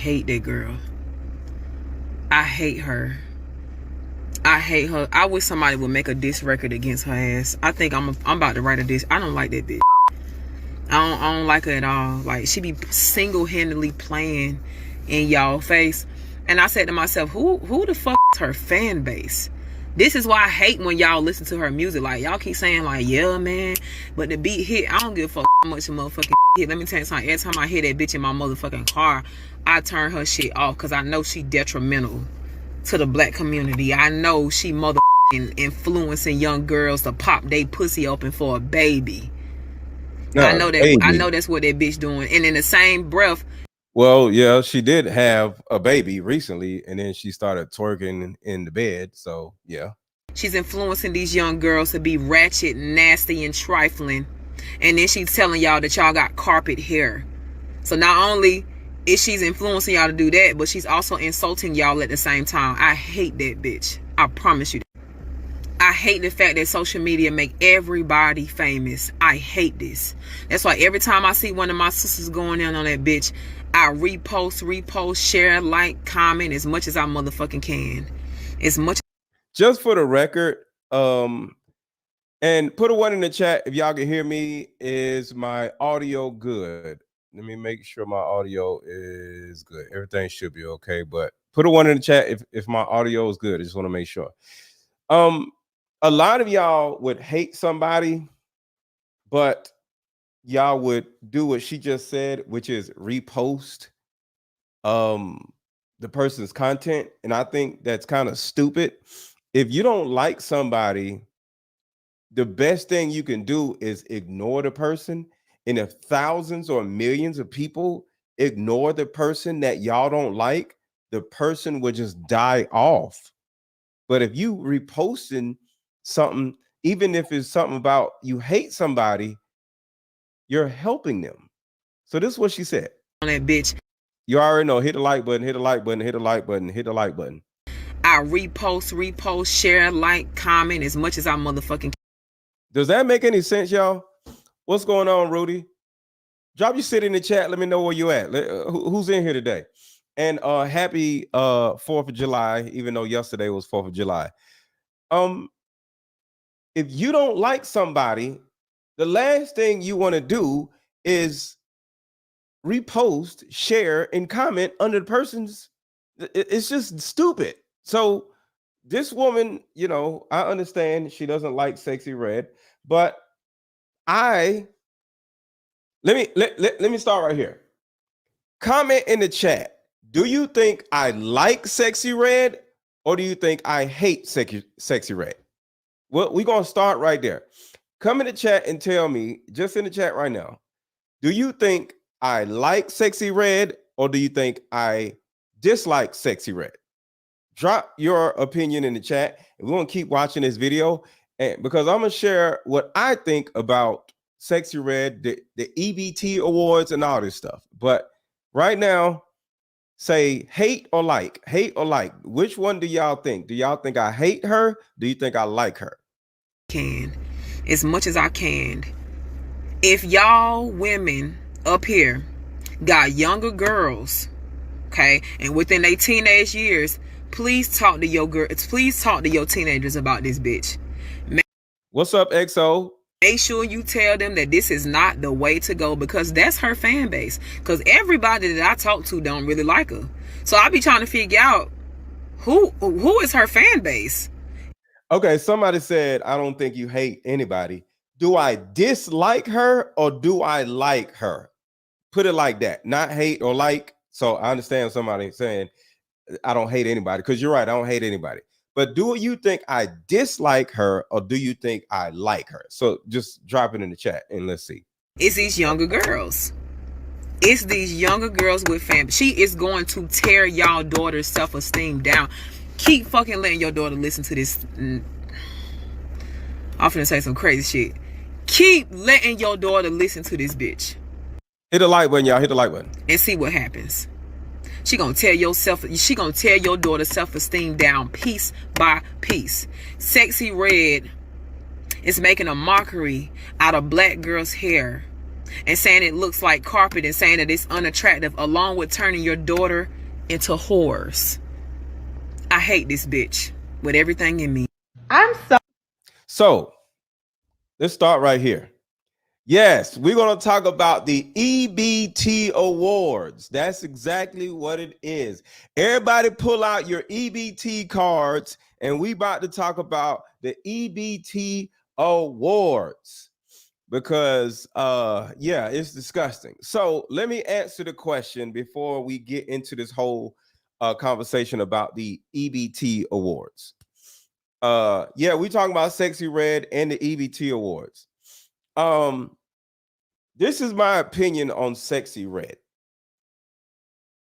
hate that girl. I hate her. I hate her. I wish somebody would make a diss record against her ass. I think I'm about to write a diss. I don't like that bitch. I don't like her at all. Like, she be single-handedly playing in y'all face. And I said to myself, who the fuck is her fan base? This is why I hate when y'all listen to her music. Like, y'all keep saying, like, yeah, man, but the beat hit. I don't give a fuck how much a motherfucking hit. Let me tell you something. Every time I hear that bitch in my motherfucking car, I turn her shit off because I know she detrimental to the black community. I know she motherfucking influencing young girls to pop they pussy open for a baby. No, I know that. Baby. I know that's what that bitch doing. And in the same breath, well, yeah, she did have a baby recently, and then she started twerking in the bed. So yeah, she's influencing these young girls to be ratchet, nasty, and trifling. And then she's telling y'all that y'all got carpet hair. So not only is she's influencing y'all to do that, but she's also insulting y'all at the same time. I hate that bitch. I promise you. I hate the fact that social media make everybody famous. I hate this. That's why every time I see one of my sisters going in on that bitch, I repost, share, like, comment as much as I motherfucking can. As much. Just for the record, and put a one in the chat if y'all can hear me. Is my audio good? Let me make sure my audio is good. Everything should be okay, but put a one in the chat if my audio is good. I just want to make sure. A lot of y'all would hate somebody, but y'all would do what she just said, which is repost the person's content. And I think that's kind of stupid. If you don't like somebody, the best thing you can do is ignore the person. And if thousands or millions of people ignore the person that y'all don't like, the person would just die off. But if you reposting something, even if it's something about you hate somebody, you're helping them. So this is what she said. On that bitch. You already know, hit the like button, hit the like button, hit the like button, hit the like button. I repost, share, like, comment as much as I motherfucking can. Does that make any sense, y'all? What's going on, Rudy? Drop your city in the chat. Let me know where you at. Who's in here today? And happy 4th of July, even though yesterday was 4th of July. If you don't like somebody, the last thing you want to do is repost, share, and comment under the person's. It's just stupid. So this woman, you know, I understand she doesn't like Sexy Red, but let me start right here. Comment in the chat. Do you think I like Sexy Red, or do you think I hate Sexy Red? Well, we're going to start right there. Come in the chat and tell me, just in the chat right now, do you think I like Sexy Red, or do you think I dislike Sexy Red? Drop your opinion in the chat, and we're going to keep watching this video, and because I'm going to share what I think about Sexy Red, the EBT Awards, and all this stuff. But right now, say hate or like. Hate or like. Which one do y'all think? Do y'all think I hate her? Do you think I like her? As much as I can. If y'all women up here got younger girls, okay, and within their teenage years, please talk to your girls. Please talk to your teenagers about this bitch. What's up, XO? Make sure you tell them that this is not the way to go, because that's her fan base. Because everybody that I talk to don't really like her. So I be trying to figure out who is her fan base. Okay, somebody said, I don't think you hate anybody. Do I dislike her or do I like her? Put it like that, not hate or like. So I understand somebody saying I don't hate anybody, because you're right, I don't hate anybody. But do you think I dislike her, or do you think I like her? So just drop it in the chat and let's see. It's these younger girls. It's these younger girls with fam. She is going to tear y'all daughter's self-esteem down. Keep fucking letting your daughter listen to this. I'm finna say some crazy shit. Keep letting your daughter listen to this bitch. Hit the like button, y'all. Hit the like button. And see what happens. She gonna tear your daughter's self-esteem down piece by piece. Sexy Red is making a mockery out of black girls' hair and saying it looks like carpet and saying that it's unattractive, along with turning your daughter into whores. I hate this bitch with everything in me. I'm so. So let's start right here. Yes, we're going to talk about the EBT Awards. That's exactly what it is. Everybody pull out your EBT cards, and we about to talk about the EBT Awards because, yeah, it's disgusting. So let me answer the question before we get into this whole conversation about the EBT Awards. Yeah, we talking about Sexy Red and the EBT Awards. This is my opinion on Sexy Red.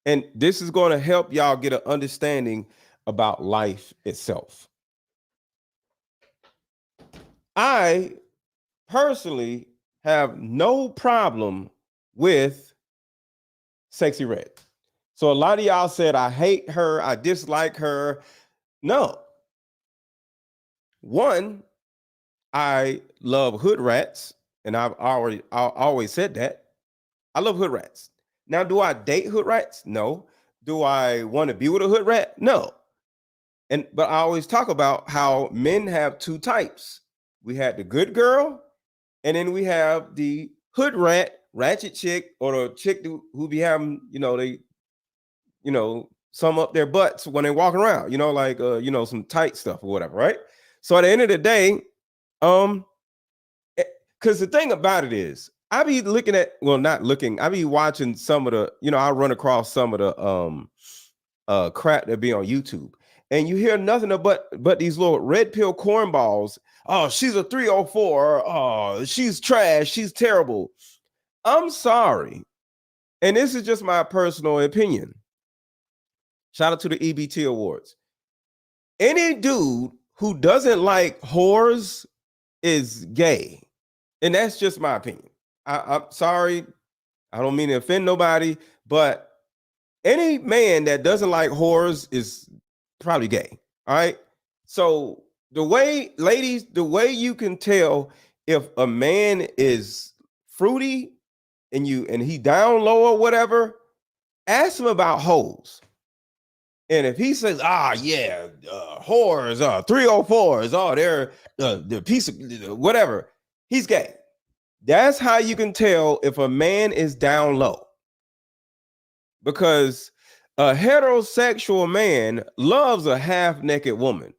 And this is going to help y'all get an understanding about life itself. I personally have no problem with Sexy Red. So a lot of y'all said, I hate her, I dislike her. No. One, I love hood rats, and I always said that. I love hood rats. Now, do I date hood rats? No. Do I want to be with a hood rat? No. But I always talk about how men have two types. We had the good girl, and then we have the hood rat, ratchet chick, or the chick who be having, they, sum up their butts when they're walking around, like, some tight stuff or whatever, right? So at the end of the day, because the thing about it is, I be looking at, I be watching some of the, I run across some of the crap that be on YouTube, and you hear nothing but these little red pill cornballs. Oh, she's a 304. Oh, she's trash. She's terrible. I'm sorry. And this is just my personal opinion. Shout out to the EBT Awards. Any dude who doesn't like whores is gay. And that's just my opinion. I'm sorry. I don't mean to offend nobody, but any man that doesn't like whores is probably gay. All right. So ladies, the way you can tell if a man is fruity and he down low or whatever, ask him about hoes. And if he says, whores, 304s, they're the piece of whatever, he's gay. That's how you can tell if a man is down low. Because a heterosexual man loves a half-naked woman.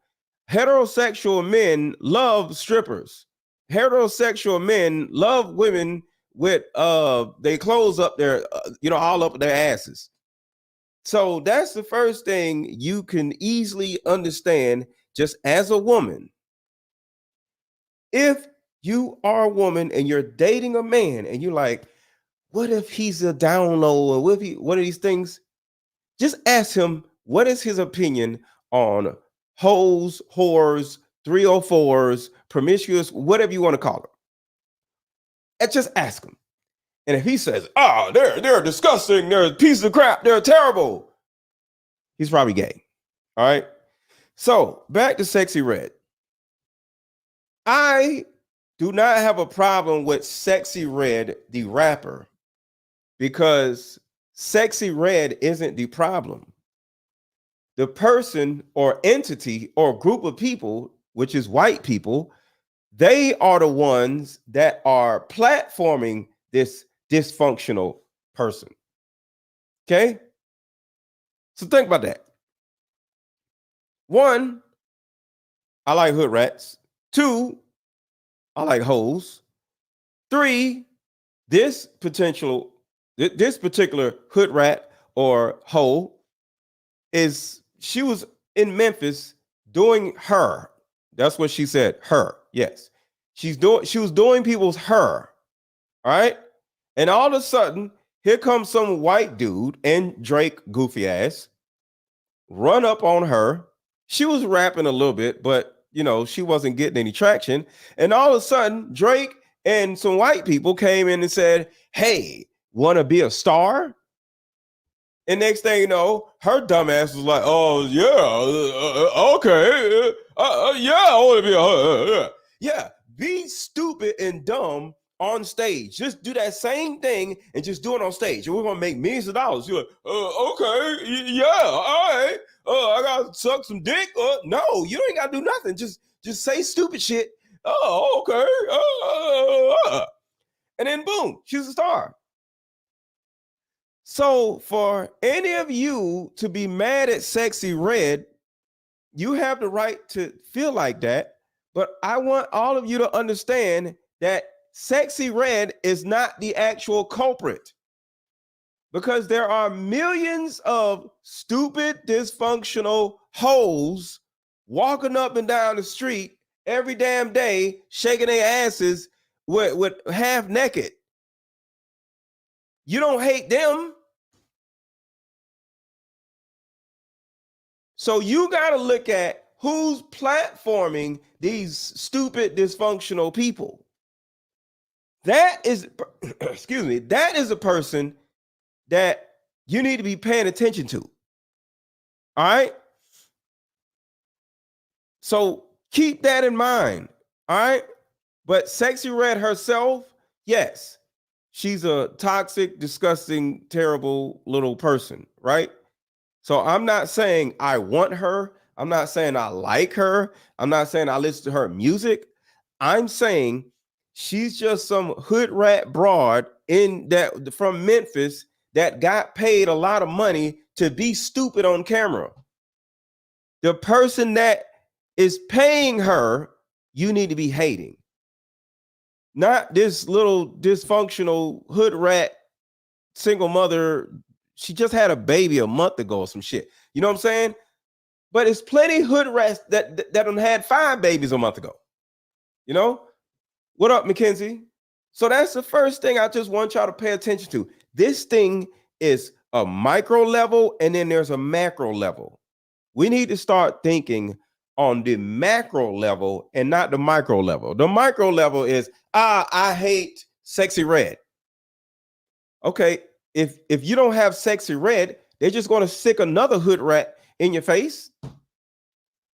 Heterosexual men love strippers. Heterosexual men love women with they clothes up their, all up their asses. So that's the first thing you can easily understand just as a woman. If you are a woman and you're dating a man and you're like, what if he's a down low, or what are these things? Just ask him, what is his opinion on hoes, whores, 304s, promiscuous, whatever you want to call them. And just ask him. And if he says, they're disgusting, they're a piece of crap, they're terrible, he's probably gay. All right. So back to Sexy Red. I do not have a problem with Sexy Red, the rapper, because Sexy Red isn't the problem. The person or entity or group of people, which is white people, they are the ones that are platforming this dysfunctional person. Okay? So think about that. One, I like hood rats. Two, I like hoes. Three, this particular hood rat or hoe she was in Memphis doing her. That's what she said. Her. Yes. She was doing people's her. All right. And all of a sudden, here comes some white dude and Drake goofy ass run up on her. She was rapping a little bit, but she wasn't getting any traction. And all of a sudden, Drake and some white people came in and said, hey, want to be a star? And next thing you know, her dumb ass was like, oh, yeah, okay. Yeah, I want to be yeah. Be stupid and dumb on stage. Just do that same thing and just do it on stage. And we're going to make millions of dollars. You're like, okay, yeah, all right. I got to suck some dick. No, you ain't got to do nothing. Just say stupid shit. Oh, okay. And then boom, she's a star. So for any of you to be mad at Sexy Red, you have the right to feel like that. But I want all of you to understand that Sexy Red is not the actual culprit, because there are millions of stupid, dysfunctional hoes walking up and down the street every damn day, shaking their asses with half naked. You don't hate them. So you got to look at who's platforming these stupid, dysfunctional people. That is, excuse me, that is a person that you need to be paying attention to. All right? So keep that in mind. All right? But Sexy Red herself, yes, she's a toxic, disgusting, terrible little person, right? So I'm not saying I want her. I'm not saying I like her. I'm not saying I listen to her music. I'm saying she's just some hood rat broad in that from Memphis that got paid a lot of money to be stupid on camera. The person that is paying her, you need to be hating. Not this little dysfunctional hood rat single mother. She just had a baby a month ago or some shit. You know what I'm saying? But it's plenty hood rats that done had 5 babies a month ago. You know? What up, Mackenzie? So that's the first thing I just want y'all to pay attention to. This thing is a micro level, and then there's a macro level. We need to start thinking on the macro level and not the micro level. The micro level is, I hate Sexy Red. Okay, if you don't have Sexy Red, they're just going to stick another hood rat in your face.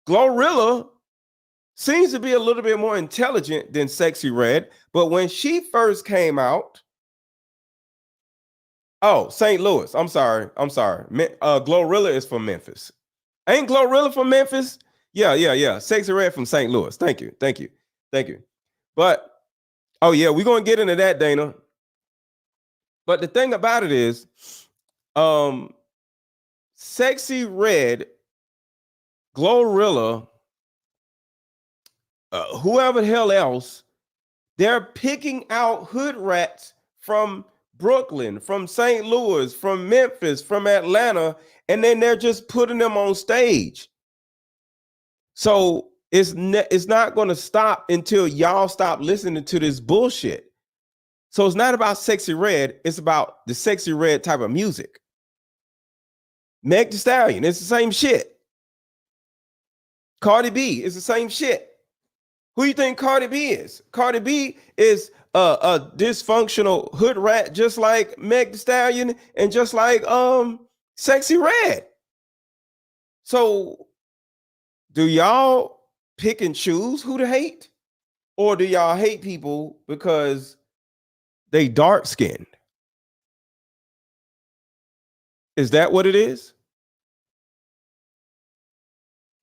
Glorilla seems to be a little bit more intelligent than Sexy Red, but when she first came out, St. Louis. I'm sorry. Glorilla is from Memphis. Ain't Glorilla from Memphis? Yeah. Sexy Red from St. Louis. Thank you. But we're gonna get into that, Dana. But the thing about it is, Sexy Red, Glorilla, whoever the hell else, they're picking out hood rats from Brooklyn, from St. Louis, from Memphis, from Atlanta, and then they're just putting them on stage. So it's not going to stop until y'all stop listening to this bullshit. So it's not about Sexy Red. It's about the Sexy Red type of music. Meg Thee Stallion, it's the same shit. Cardi B is the same shit. Who you think Cardi B is? Cardi B is a dysfunctional hood rat, just like Meg Thee Stallion and just like Sexy Red. So do y'all pick and choose who to hate? Or do y'all hate people because they dark skinned? Is that what it is?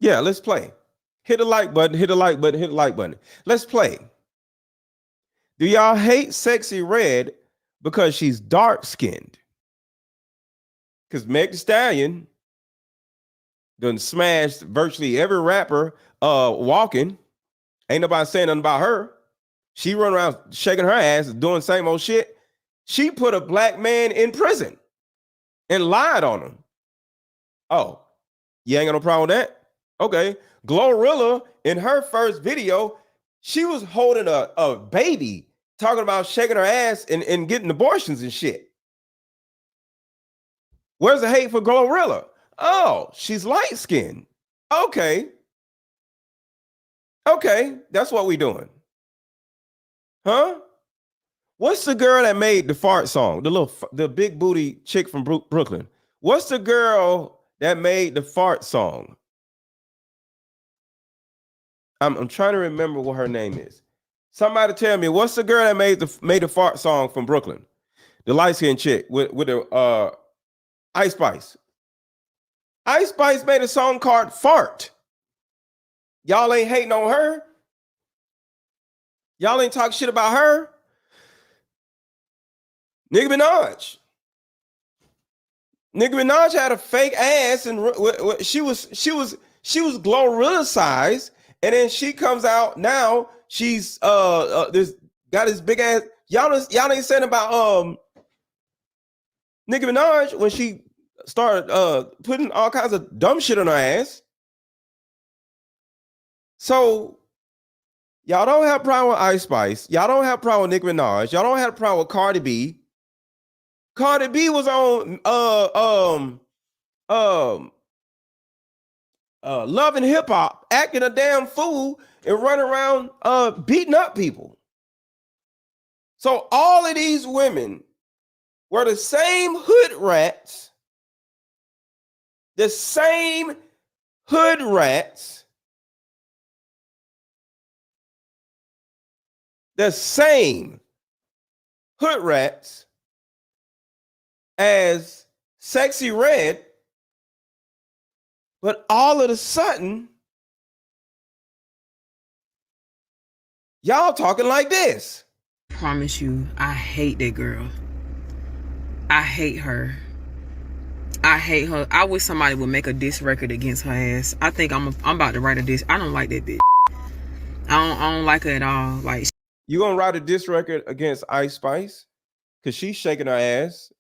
Yeah, let's play. Hit the like button, hit the like button, hit the like button. Let's play. Do y'all hate Sexy Red because she's dark skinned? Because Meg Thee Stallion done smashed virtually every rapper walking. Ain't nobody saying nothing about her. She run around shaking her ass, doing the same old shit. She put a black man in prison and lied on him. Oh, you ain't got no problem with that? Okay. Glorilla, in her first video, she was holding a baby, talking about shaking her ass and getting abortions and shit. Where's the hate for Glorilla? Oh, she's light-skinned. Okay, that's what we doing. Huh? What's the girl that made the fart song? The big booty chick from Brooklyn. What's the girl that made the fart song? I'm trying to remember what her name is. Somebody tell me, what's the girl that made the fart song from Brooklyn? The light skinned chick with the Ice Spice. Ice Spice made a song called Fart. Y'all ain't hating on her. Y'all ain't talk shit about her. Nicki Minaj. Nicki Minaj had a fake ass, and she was Glorilla size, and then she comes out now. She's this got this big ass. Y'all ain't saying about Nicki Minaj when she started putting all kinds of dumb shit on her ass. So y'all don't have a problem with Ice Spice. Y'all don't have a problem with Nicki Minaj. Y'all don't have a problem with Cardi B. Cardi B was on Love and Hip Hop, acting a damn fool and running around beating up people. So all of these women were the same hood rats, the same hood rats, the same hood rats as Sexy Red, but all of a sudden, y'all talking like this. I promise you, I hate that girl. I hate her. I hate her. I wish somebody would make a diss record against her ass. I think I'm about to write a diss. I don't like that bitch. I don't like her at all. Like, you gonna write a diss record against Ice Spice because she's shaking her ass?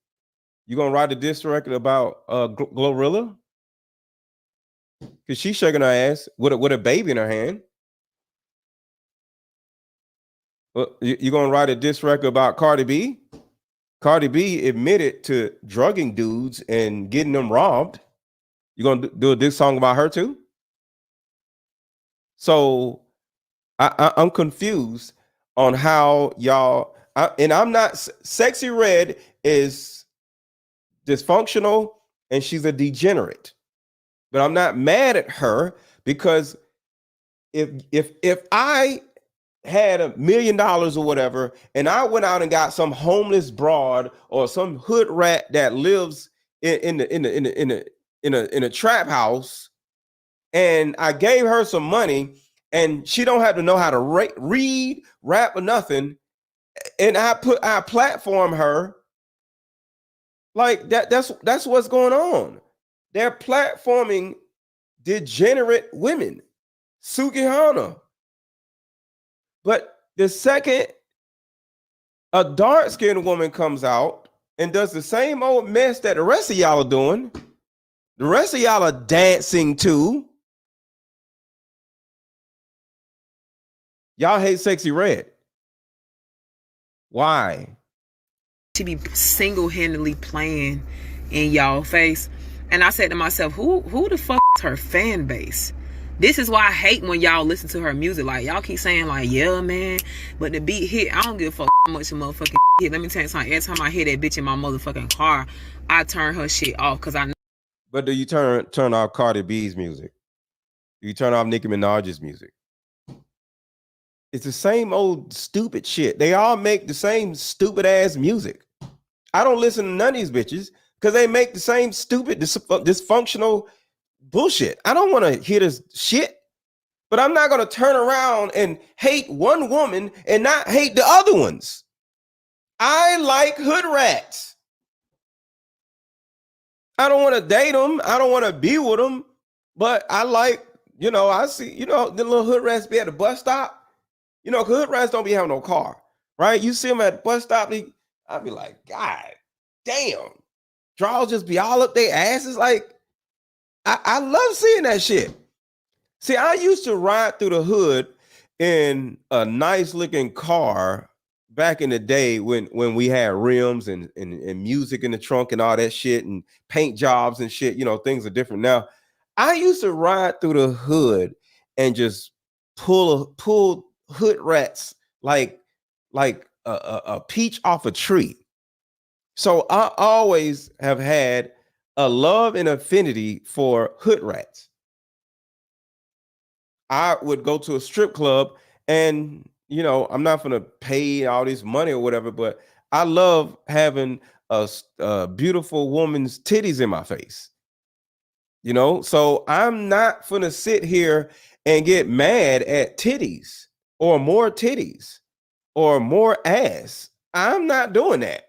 You gonna write a diss record about Glorilla because she's shaking her ass with a baby in her hand? You gonna write a diss record about Cardi B? Cardi B admitted to drugging dudes and getting them robbed. You gonna do a diss song about her too? So I'm confused on how y'all. And I'm not. Sexy Red is dysfunctional and she's a degenerate, but I'm not mad at her because if I had $1 million or whatever, and I went out and got some homeless broad or some hood rat that lives in a trap house, and I gave her some money, and she don't have to know how to read, rap, or nothing, and I platform her like that. That's what's going on. They're platforming degenerate women, Sukihana. But the second a dark-skinned woman comes out and does the same old mess that the rest of y'all are doing, the rest of y'all are dancing to. Y'all hate Sexy Red. Why? She be single-handedly playing in y'all face. And I said to myself, who the fuck is her fan base? This is why I hate when y'all listen to her music. Like, y'all keep saying, like, yeah, man, but the beat hit. I don't give a fuck how much the motherfucking hit. Let me tell you something. Every time I hear that bitch in my motherfucking car, I turn her shit off because I know. But do you turn off Cardi B's music? Do you turn off Nicki Minaj's music? It's the same old stupid shit. They all make the same stupid ass music. I don't listen to none of these bitches because they make the same stupid, dysfunctional bullshit. I don't want to hear this shit, but I'm not going to turn around and hate one woman and not hate the other ones. I like hood rats. I don't want to date them. I don't want to be with them, but I like, I see, the little hood rats be at the bus stop. Hood rats don't be having no car, right? You see them at the bus stop, I'd be like, God damn. Draws just be all up their asses. Like, I love seeing that shit. See, I used to ride through the hood in a nice looking car back in the day when we had rims and music in the trunk and all that shit and paint jobs and shit. Things are different now. I used to ride through the hood and just pull hood rats like a peach off a tree. So I always have had a love and affinity for hood rats. I would go to a strip club and you know, I'm not gonna pay all this money or whatever, but I love having a beautiful woman's titties in my face. You know, so I'm not gonna sit here and get mad at titties or more titties or more ass. I'm not doing that.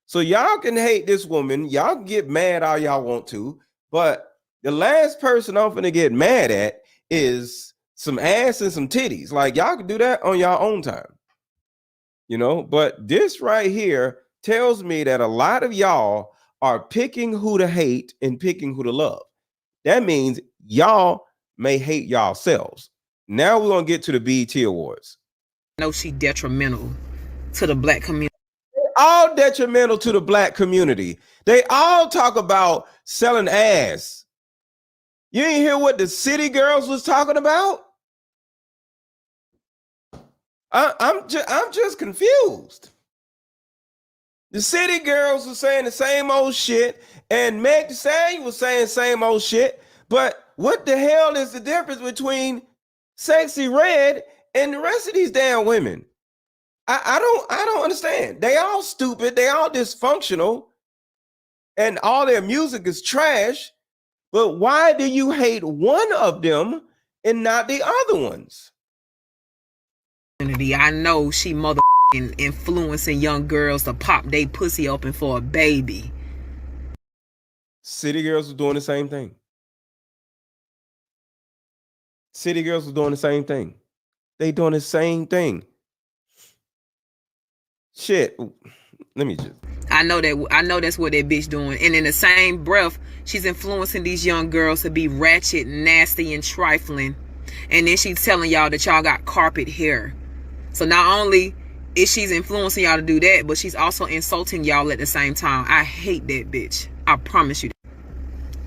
So y'all can hate this woman, y'all can get mad all y'all want to, but the last person I'm gonna get mad at is some ass and some titties. Like y'all can do that on your own time, you know. But this right here tells me that a lot of y'all are picking who to hate and picking who to love. That means y'all may hate yourselves. Now we're gonna get to the BET Awards. I know she detrimental to the black community. All detrimental to the black community. They all talk about selling ass. You ain't hear what the city girls was talking about? I'm just confused. The city girls were saying the same old shit, and Meg Thee Stallion was saying same old shit. But what the hell is the difference between Sexy Red and the rest of these damn women? I don't understand. They all stupid, they all dysfunctional, and all their music is trash. But why do you hate one of them and not the other ones? I know she influencing young girls to pop they pussy open for a baby. City girls are doing the same thing. City girls are doing the same thing. They doing the same thing. Shit. Let me just. I know that's what that bitch doing. And in the same breath, she's influencing these young girls to be ratchet, nasty, and trifling. And then she's telling y'all that y'all got carpet hair. So not only is she's influencing y'all to do that, but she's also insulting y'all at the same time. I hate that bitch. I promise you.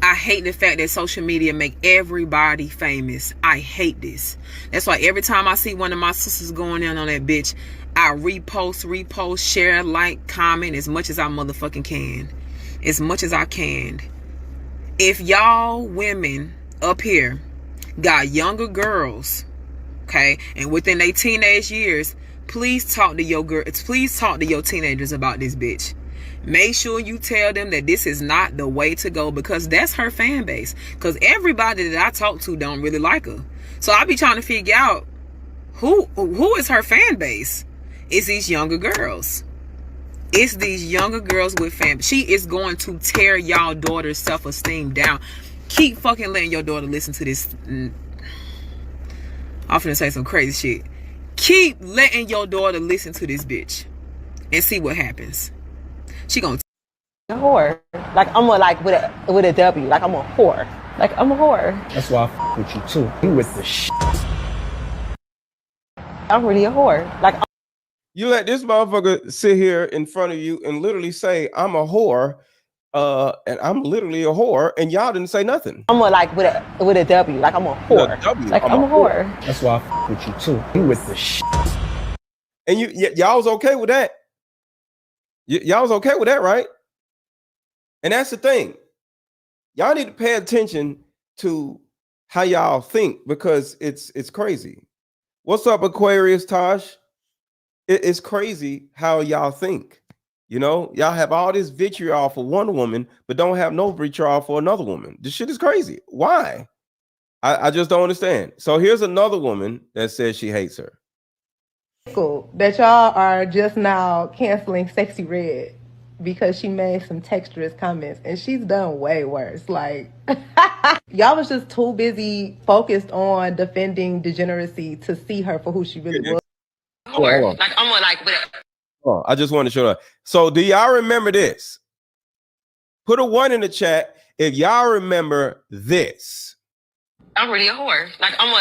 I hate the fact that social media make everybody famous. I hate this. That's why every time I see one of my sisters going in on that bitch, I repost, share, like, comment as much as I motherfucking can. As much as I can. If y'all women up here got younger girls, okay, and within their teenage years, please talk to your girls. Please talk to your teenagers about this bitch. Make sure you tell them that this is not the way to go, because that's her fan base. Because everybody that I talk to don't really like her. So I be trying to figure out who is her fan base. It's these younger girls. It's these younger girls with fam. She is going to tear y'all daughter's self-esteem down. Keep fucking letting your daughter listen to this. I'm finna say some crazy shit. Keep letting your daughter listen to this bitch and see what happens. She gonna a whore. Like I'm a with a W. Like I'm a whore. Like I'm a whore. That's why I f with you too. You with the shit. I'm really a whore. Like you let this motherfucker sit here in front of you and literally say I'm a whore, and I'm literally a whore, and y'all didn't say nothing. I'm a with a W. Like I'm a whore. Like I'm a whore. That's why I f with you too. You with the shit. And y'all was okay with that. Y'all was okay with that, right? And that's the thing. Y'all need to pay attention to how y'all think, because it's crazy. What's up, Aquarius Tosh? It's crazy how y'all think. You know, y'all have all this vitriol for one woman, but don't have no vitriol for another woman. This shit is crazy. Why? I just don't understand. So here's another woman that says she hates her. Cool that y'all are just now canceling Sexy Red because she made some texturous comments, and she's done way worse. Like y'all was just too busy focused on defending degeneracy to see her for who she really was. Like I'm with a. Oh, I just want to show that. So do y'all remember this? Put a 1 in the chat if y'all remember this. I'm really a whore. Like I'm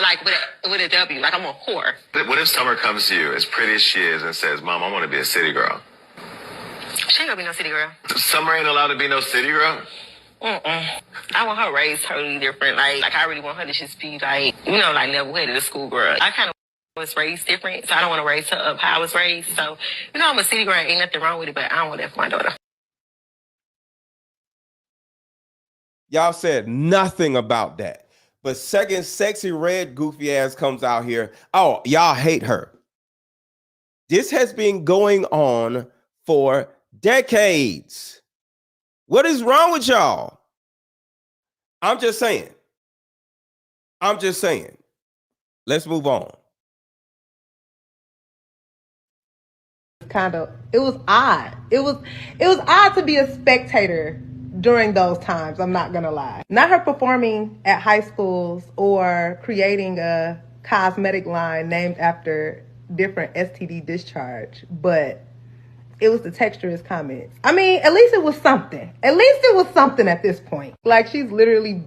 with a W. Like I'm a whore. What if Summer comes to you as pretty as she is and says, "Mom, I want to be a city girl"? She ain't gonna be no city girl. Summer ain't allowed to be no city girl. I want her raised totally different. Like I really want her to just be like, like level-headed, a schoolgirl. I kind of was raised different, so I don't want to raise her up how I was raised. So, I'm a city girl. Ain't nothing wrong with it, but I don't want that for my daughter. Y'all said nothing about that. But second Sexy Red goofy ass comes out here. Oh, y'all hate her. This has been going on for decades. What is wrong with y'all? I'm just saying. Let's move on. It was odd. It was odd to be a spectator during those times, I'm not gonna lie. Not her performing at high schools or creating a cosmetic line named after different STD discharge, but it was the texturous comments. I mean, at least it was something. At least it was something at this point. Like, she's literally.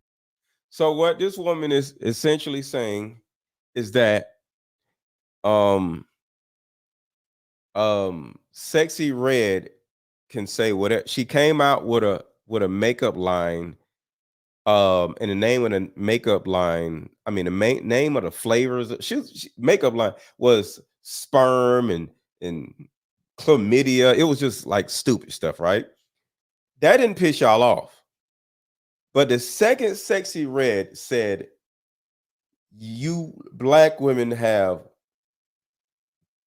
So what this woman is essentially saying is that Sexy Red can say whatever. She came out with a makeup line, and the name of the makeup line, I mean the name of the flavors, she makeup line was sperm and chlamydia. It was just like stupid stuff, right? That didn't piss y'all off. But the second Sexy Red said, you black women have,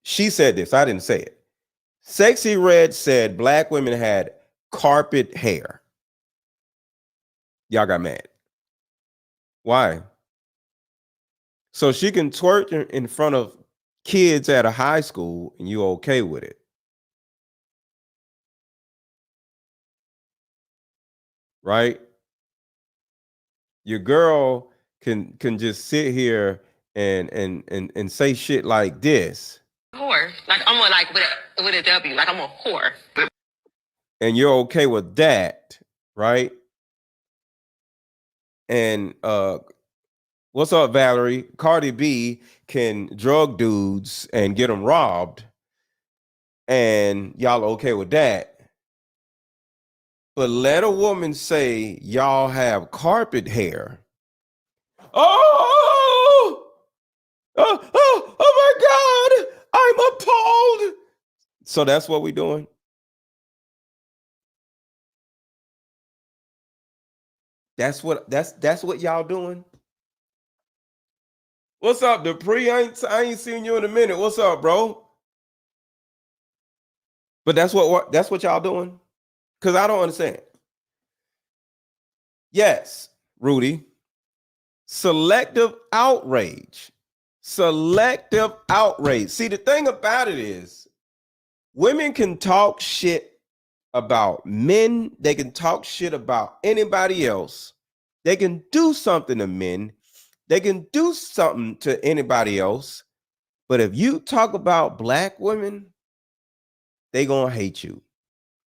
she said this, I didn't say it. Sexy Red said black women had carpet hair. Y'all got mad. Why? So she can twerk in front of kids at a high school and you okay with it. Right? Your girl can just sit here and say shit like this. Whore. Like, I'm a, like, with a W. Like, I'm a whore. And you're okay with that, right? And what's up, Valerie? Cardi B can drug dudes and get them robbed, and y'all okay with that. But let a woman say y'all have carpet hair. Oh my God, I'm appalled. So that's what we're doing. That's what y'all doing. What's up, Dupree? I ain't seen you in a minute. What's up, bro? But that's what y'all doing? Because I don't understand. Yes, Rudy. Selective outrage. Selective outrage. See, the thing about it is, women can talk shit about men. They can talk shit about anybody else. They can do something to men. They can do something to anybody else. But if you talk about black women, they gonna hate you.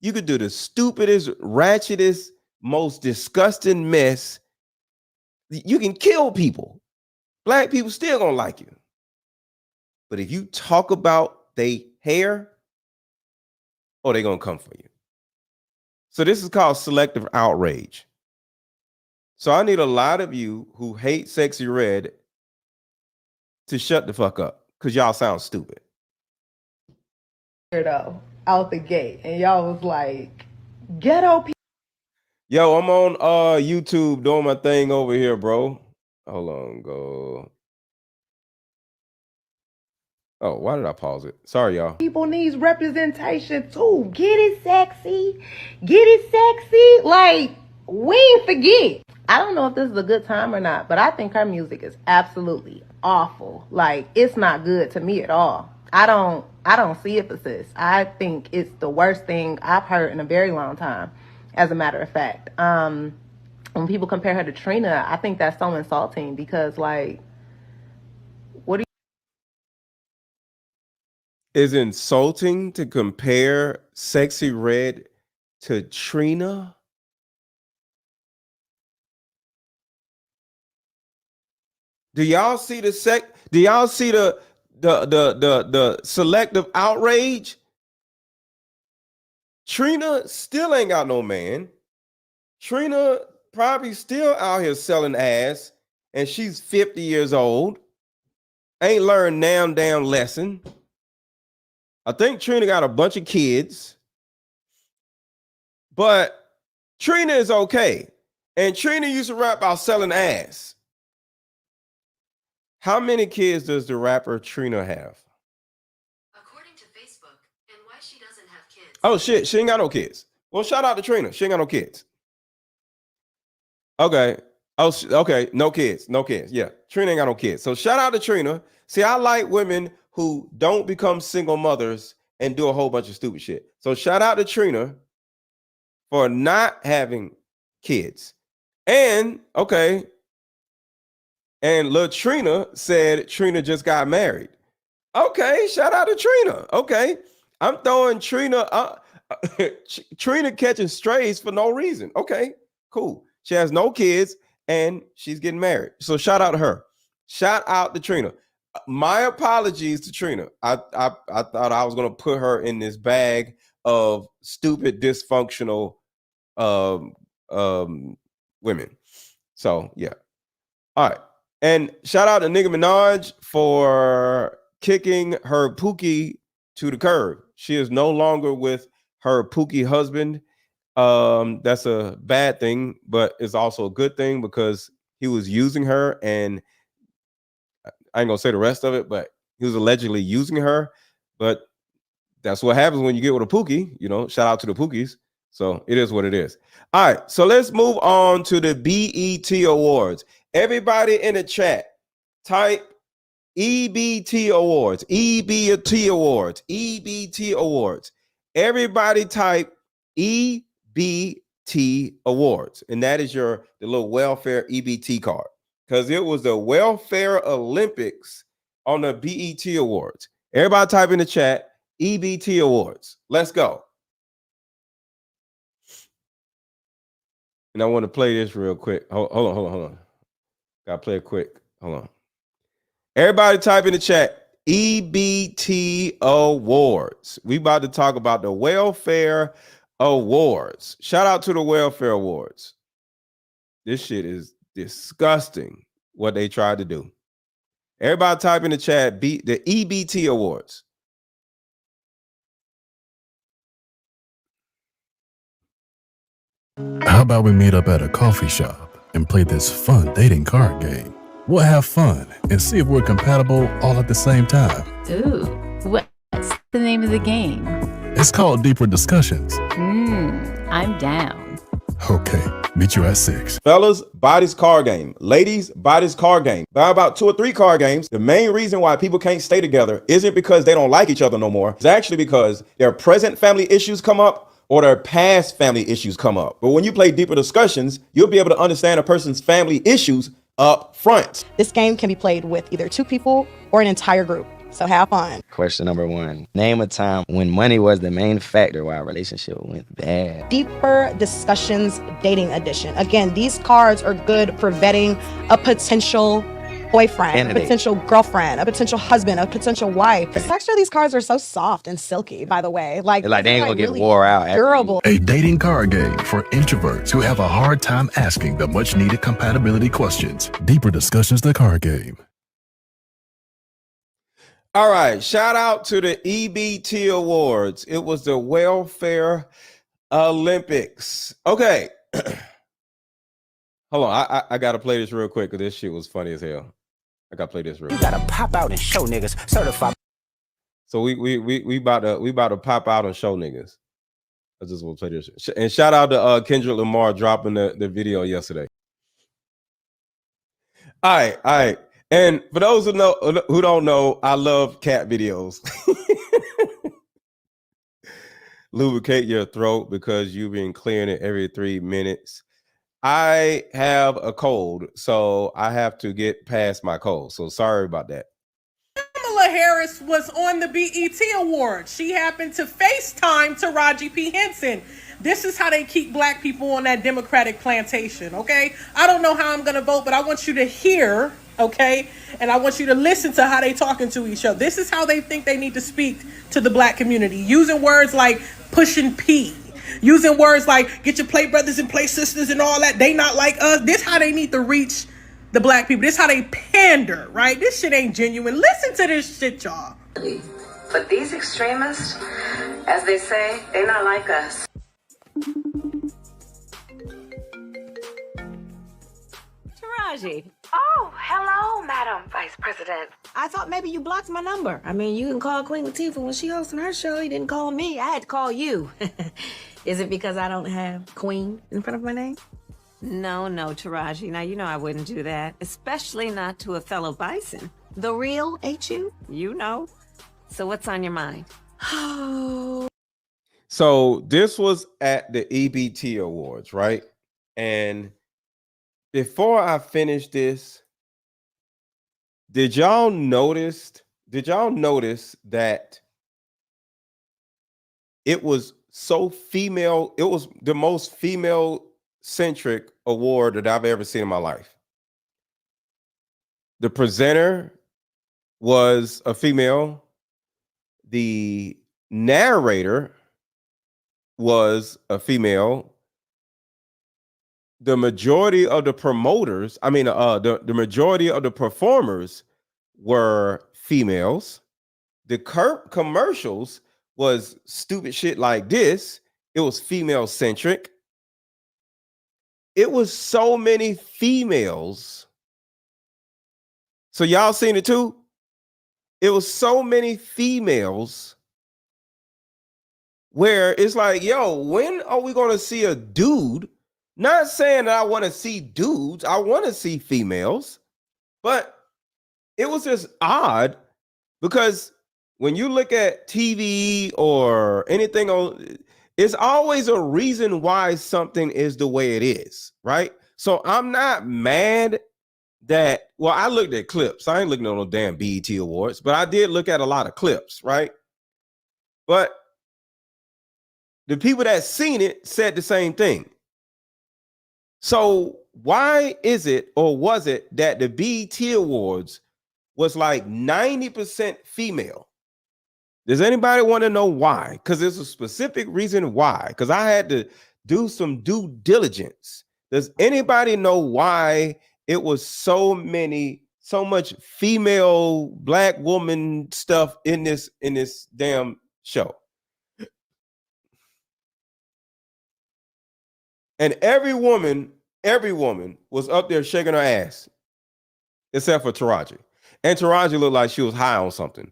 You could do the stupidest, ratchetest, most disgusting mess. You can kill people. Black people still gonna like you. But if you talk about they hair, oh, they gonna come for you. So this is called selective outrage. So I need a lot of you who hate Sexy Red to shut the fuck up, because y'all sound stupid. Weirdo out the gate, and y'all was like, ghetto people. Yo, I'm on YouTube doing my thing over here, bro. Hold on, go. Oh, why did I pause it? Sorry, y'all. People needs representation too. Get it sexy. Get it sexy. Like, we ain't forget. I don't know if this is a good time or not, but I think her music is absolutely awful. Like, it's not good to me at all. I don't see it for sis. I think it's the worst thing I've heard in a very long time, as a matter of fact. When people compare her to Trina, I think that's so insulting because, like, what do you... Is insulting to compare Sexy Red to Trina? Do y'all see the selective outrage? Trina still ain't got no man. Trina probably still out here selling ass, and she's 50 years old. Ain't learned damn lesson. I think Trina got a bunch of kids, but Trina is okay. And Trina used to rap about selling ass. How many kids does the rapper Trina have? According to Oh shit, she ain't got no kids. Well, shout out to Trina. She ain't got no kids. Okay. Oh, okay. No kids. No kids. Yeah. Trina ain't got no kids. So shout out to Trina. See, I like women who don't become single mothers and do a whole bunch of stupid shit. So shout out to Trina for not having kids. And okay. And Latrina said Trina just got married. Okay, shout out to Trina. Okay. I'm throwing Trina Trina catching strays for no reason. Okay, cool. She has no kids and she's getting married. So shout out to her. Shout out to Trina. My apologies to Trina. I thought I was gonna put her in this bag of stupid, dysfunctional women. So yeah. All right. And shout out to Nicki Minaj for kicking her Pookie to the curb. She is no longer with her Pookie husband. That's a bad thing, but it's also a good thing because he was using her, and I ain't gonna say the rest of it, but he was allegedly using her. But that's what happens when you get with a Pookie, you know. Shout out to the Pookies. So it is what it is. All right, so let's move on to the BET Awards. Everybody in the chat, type EBT Awards, EBT Awards, EBT Awards. Everybody type EBT Awards, and that is the little welfare EBT card, because it was the Welfare Olympics on the BET Awards. Everybody type in the chat EBT Awards. Let's go. And I want to play this real quick. Hold on. Gotta play it quick. Hold on. Everybody type in the chat EBT Awards. We about to talk about the Welfare Awards. Shout out to the Welfare Awards. This shit is disgusting what they tried to do. Everybody type in the chat the EBT Awards. How about we meet up at a coffee shop and play this fun dating card game? We'll have fun and see if we're compatible all at the same time. Ooh, what's the name of the game? It's called Deeper Discussions. I'm down. Okay, meet you at 6. Fellas, buy this card game. Ladies, buy this card game. Buy about 2 or 3 card games. The main reason why people can't stay together isn't because they don't like each other no more. It's actually because their present family issues come up or their past family issues come up. But when you play Deeper Discussions, you'll be able to understand a person's family issues up front. This game can be played with either 2 people or an entire group. So have fun. Question number 1. Name a time when money was the main factor why a relationship went bad. Deeper Discussions Dating Edition. Again, these cards are good for vetting a potential boyfriend, a potential girlfriend, a potential husband, a potential wife. The texture of these cards are so soft and silky, by the way. Like they ain't gonna get really wore out. Durable. A dating card game for introverts who have a hard time asking the much needed compatibility questions. Deeper Discussions, the card game. All right, shout out to the EBT Awards. It was the Welfare Olympics. Okay. Hold on, I gotta play this real quick because this shit was funny as hell. I gotta play this real quick. You gotta pop out and show niggas certified. So we about to pop out and show niggas. I just want to play this shit. And shout out to Kendrick Lamar dropping the video yesterday. All right. And for those who don't know, I love cat videos. Lubricate your throat because you've been clearing it every 3 minutes. I have a cold, so I have to get past my cold. So sorry about that. Kamala Harris was on the BET Awards. She happened to FaceTime Taraji P. Henson. This is how they keep black people on that Democratic plantation, okay? I don't know how I'm going to vote, but I want you to hear, okay? And I want you to listen to how they talking to each other. This is how they think they need to speak to the black community, using words like pushing P. Using words like get your play brothers and play sisters and all that. They not like us. This how they need to reach the black people. This how they pander, right? This shit ain't genuine. Listen to this shit, y'all. But these extremists, as they say, they not like us. Taraji. Oh, hello, Madam Vice President. I thought maybe you blocked my number. I mean, you can call Queen Latifah when she hosting her show. You didn't call me. I had to call you. Is it because I don't have Queen in front of my name? No, Taraji. Now, you know I wouldn't do that, especially not to a fellow bison. The real HU? You know. So what's on your mind? So this was at the EBT Awards, right? And before I finish this, did y'all notice that it was so female? It was the most female centric award that I've ever seen in my life. The presenter was a female. The narrator was a female. The majority of the promoters, the majority of the performers were females. The commercials was stupid shit like this. It was female centric. It was so many females. So y'all seen it too? It was so many females where it's like, yo, when are we going to see a dude? Not saying that I want to see dudes. I want to see females. But it was just odd because when you look at TV or anything on, it's always a reason why something is the way it is, right? So I'm not mad that, well, I looked at clips. I ain't looking at no damn BET Awards, but I did look at a lot of clips, right? But the people that seen it said the same thing. So why is it, or was it, that the BET Awards was like 90% female? Does anybody want to know why? Because there's a specific reason why. Because I had to do some due diligence. Does anybody know why it was so much female black woman stuff in this damn show? And every woman was up there shaking her ass, except for Taraji. And Taraji looked like she was high on something.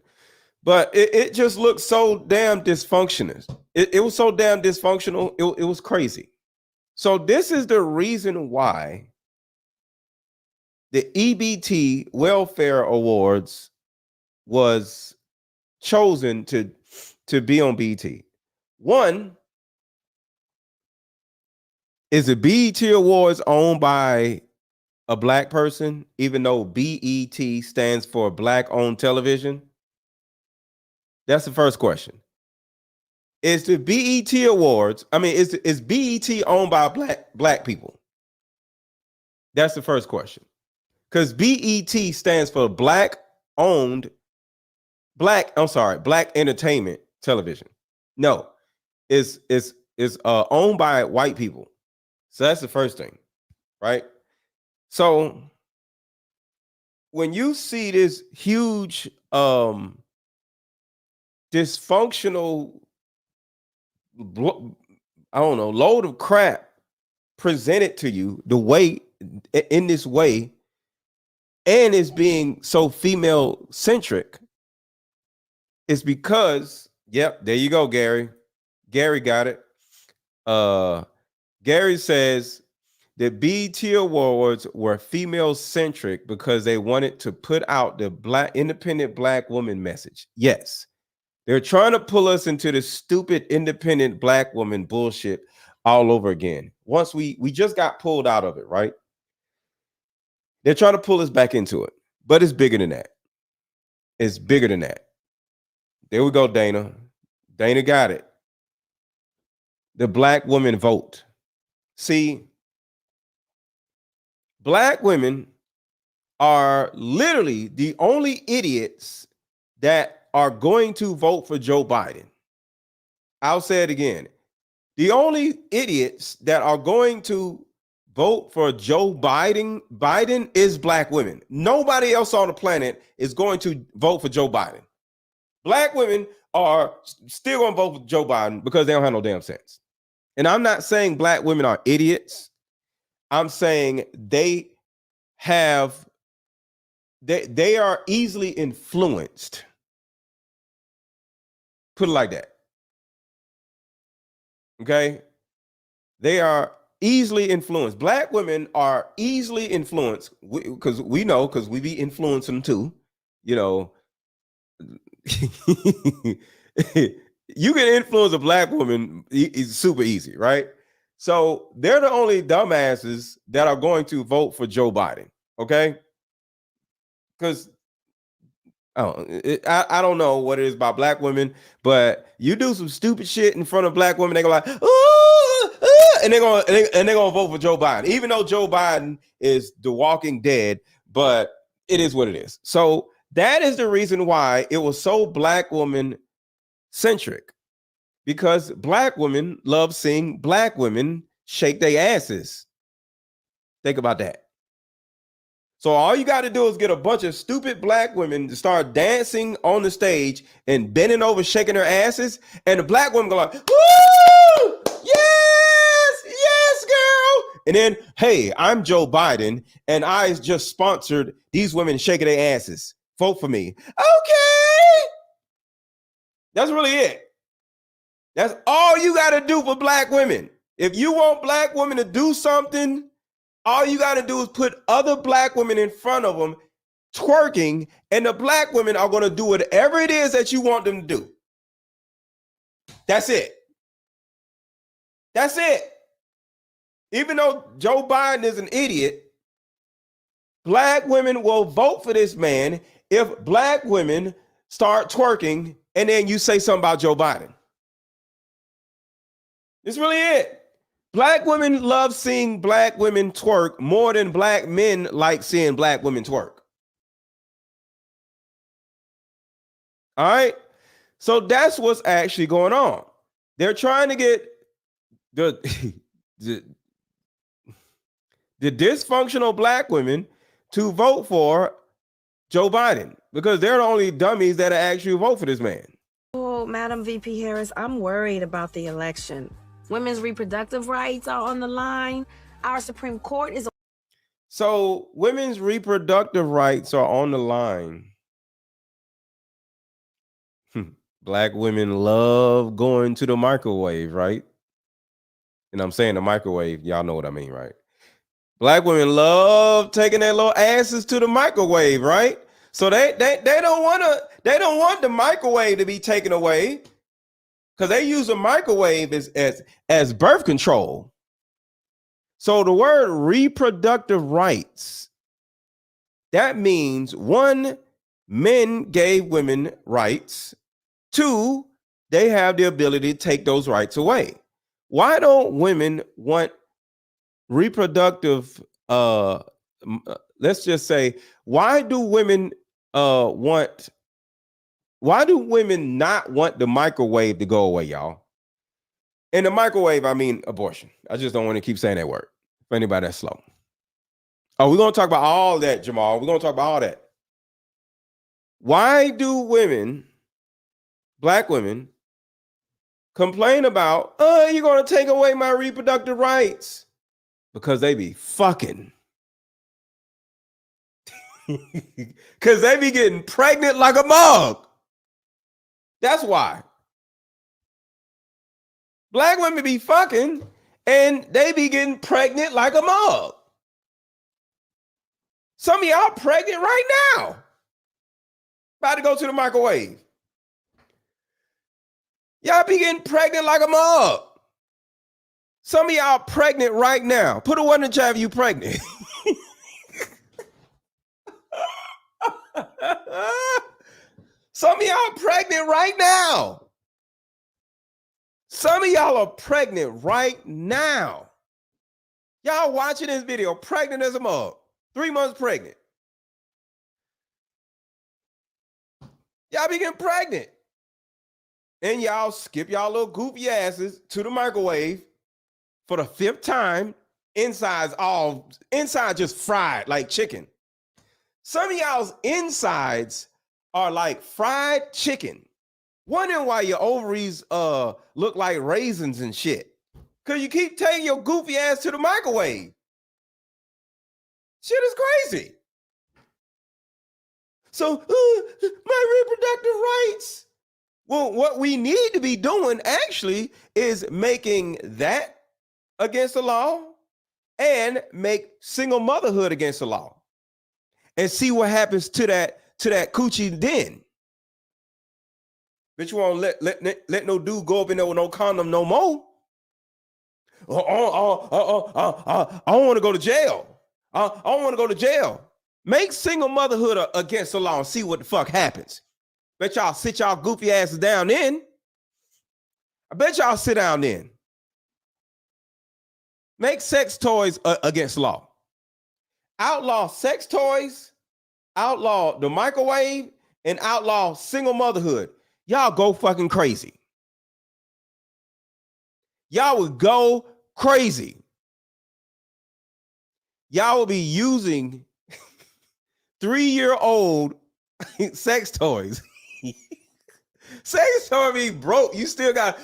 But it just looked so damn dysfunctional. It was so damn dysfunctional. It was crazy. So this is the reason why the EBT Welfare Awards was chosen to be on BET. One, is the BET Awards owned by a black person, even though BET stands for Black-Owned Television? That's the first question. Is the BET Awards, is BET owned by black people? That's the first question. Because BET stands for Black Entertainment Television. No, it's owned by white people. So that's the first thing, right? So when you see this huge dysfunctional, load of crap presented to you in this way, and it's being so female centric, it's because, yep, there you go, Gary. Gary got it. Gary says the BET Awards were female centric because they wanted to put out the independent black woman message. Yes. They're trying to pull us into the stupid independent black woman bullshit all over again. Once we just got pulled out of it, right? They're trying to pull us back into it, but it's bigger than that. It's bigger than that. There we go, Dana. Dana got it. The black woman vote. See, black women are literally the only idiots that are going to vote for Joe Biden. I'll say it again. The only idiots that are going to vote for Joe Biden is black women. Nobody else on the planet is going to vote for Joe Biden. Black women are still going to vote for Joe Biden because they don't have no damn sense. And I'm not saying black women are idiots. I'm saying they they are easily influenced. Put it like that. Okay? They are easily influenced. Black women are easily influenced because we be influencing them too. You know, you can influence a black woman. It's super easy, right? So they're the only dumbasses that are going to vote for Joe Biden. Okay? Because I don't know what it is about black women, but you do some stupid shit in front of black women, they go like, ooh, and they're gonna vote for Joe Biden, even though Joe Biden is the walking dead. But it is what it is. So that is the reason why it was so black woman centric, because black women love seeing black women shake their asses. Think about that. So all you got to do is get a bunch of stupid black women to start dancing on the stage and bending over, shaking their asses, and the black women go like, woo! Yes! Yes, girl! And then, hey, I'm Joe Biden, and I just sponsored these women shaking their asses. Vote for me. Okay! That's really it. That's all you got to do for black women. If you want black women to do something, all you got to do is put other black women in front of them twerking, and the black women are going to do whatever it is that you want them to do. That's it. That's it. Even though Joe Biden is an idiot, black women will vote for this man if black women start twerking and then you say something about Joe Biden. That's really it. Black women love seeing black women twerk more than black men like seeing black women twerk. All right? So that's what's actually going on. They're trying to get the dysfunctional black women to vote for Joe Biden because they're the only dummies that actually vote for this man. Oh, Madam VP Harris, I'm worried about the election. Women's reproductive rights are on the line. Our Supreme Court is... So women's reproductive rights are on the line. Black women love going to the microwave, right? And I'm saying the microwave, y'all know what I mean, right? Black women love taking their little asses to the microwave, right? So they don't want the microwave to be taken away, because they use a microwave as birth control. So the word reproductive rights, that means one, men gave women rights. Two, they have the ability to take those rights away. Why don't women want reproductive, let's just say, why do women not want the microwave to go away, y'all? In the microwave, I mean abortion. I just don't want to keep saying that word for anybody that's slow. Oh, we're going to talk about all that, Jamal. We're going to talk about all that. Why do women, black women, complain about, oh, you're going to take away my reproductive rights? Because they be fucking. Because they be getting pregnant like a mug. That's why. Black women be fucking and they be getting pregnant like a mug. Some of y'all pregnant right now. About to go to the microwave. Y'all be getting pregnant like a mug. Some of y'all pregnant right now. Put a one in the chat if you pregnant. Some of y'all pregnant right now. Some of y'all are pregnant right now. Y'all watching this video, pregnant as a mug. 3 months pregnant. Y'all be getting pregnant. And y'all skip y'all little goofy asses to the microwave for the 5th time. Inside just fried like chicken. Some of y'all's insides are like fried chicken. Wondering why your ovaries look like raisins and shit. Because you keep taking your goofy ass to the microwave. Shit is crazy. So, my reproductive rights. Well, what we need to be doing actually is making that against the law and make single motherhood against the law and see what happens to that coochie then. Bitch, you won't let no dude go up in there with no condom no more. I don't want to go to jail. I don't want to go to jail. Make single motherhood against the law and see what the fuck happens. Bet y'all sit y'all goofy asses down then. I bet y'all sit down then. Make sex toys against law. Outlaw sex toys, outlaw the microwave, and outlaw single motherhood. Y'all go fucking crazy. Y'all would go crazy. Y'all will be using 3-year-old sex toys. Sex toy be broke. You still got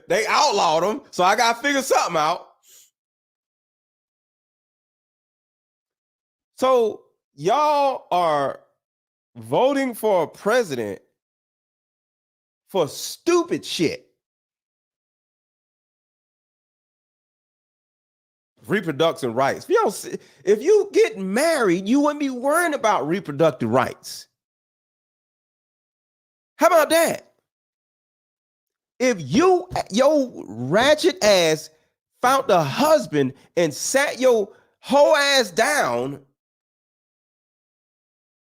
they outlawed them, so I gotta figure something out. So y'all are voting for a president for stupid shit. Reproductive rights. If you get married, you wouldn't be worrying about reproductive rights. How about that? If your ratchet ass found a husband and sat your whole ass down,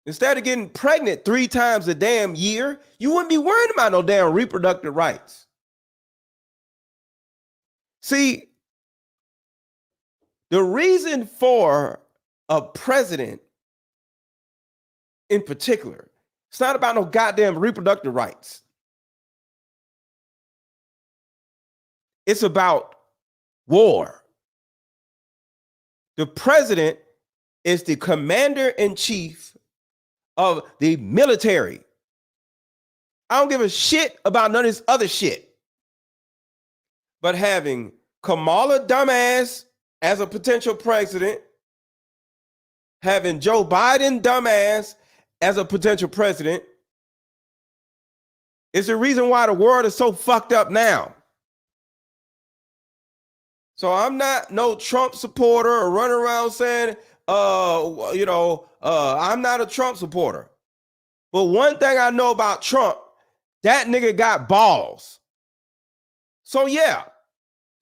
instead of getting pregnant 3 times a damn year, you wouldn't be worrying about no damn reproductive rights. See, the reason for a president in particular, it's not about no goddamn reproductive rights. It's about war. The president is the commander-in-chief of the military. I don't give a shit about none of this other shit. But having Kamala dumbass as a potential president, having Joe Biden dumbass as a potential president, is the reason why the world is so fucked up now. So I'm not no Trump supporter or running around saying, I'm not a Trump supporter. But one thing I know about Trump, that nigga got balls. So yeah,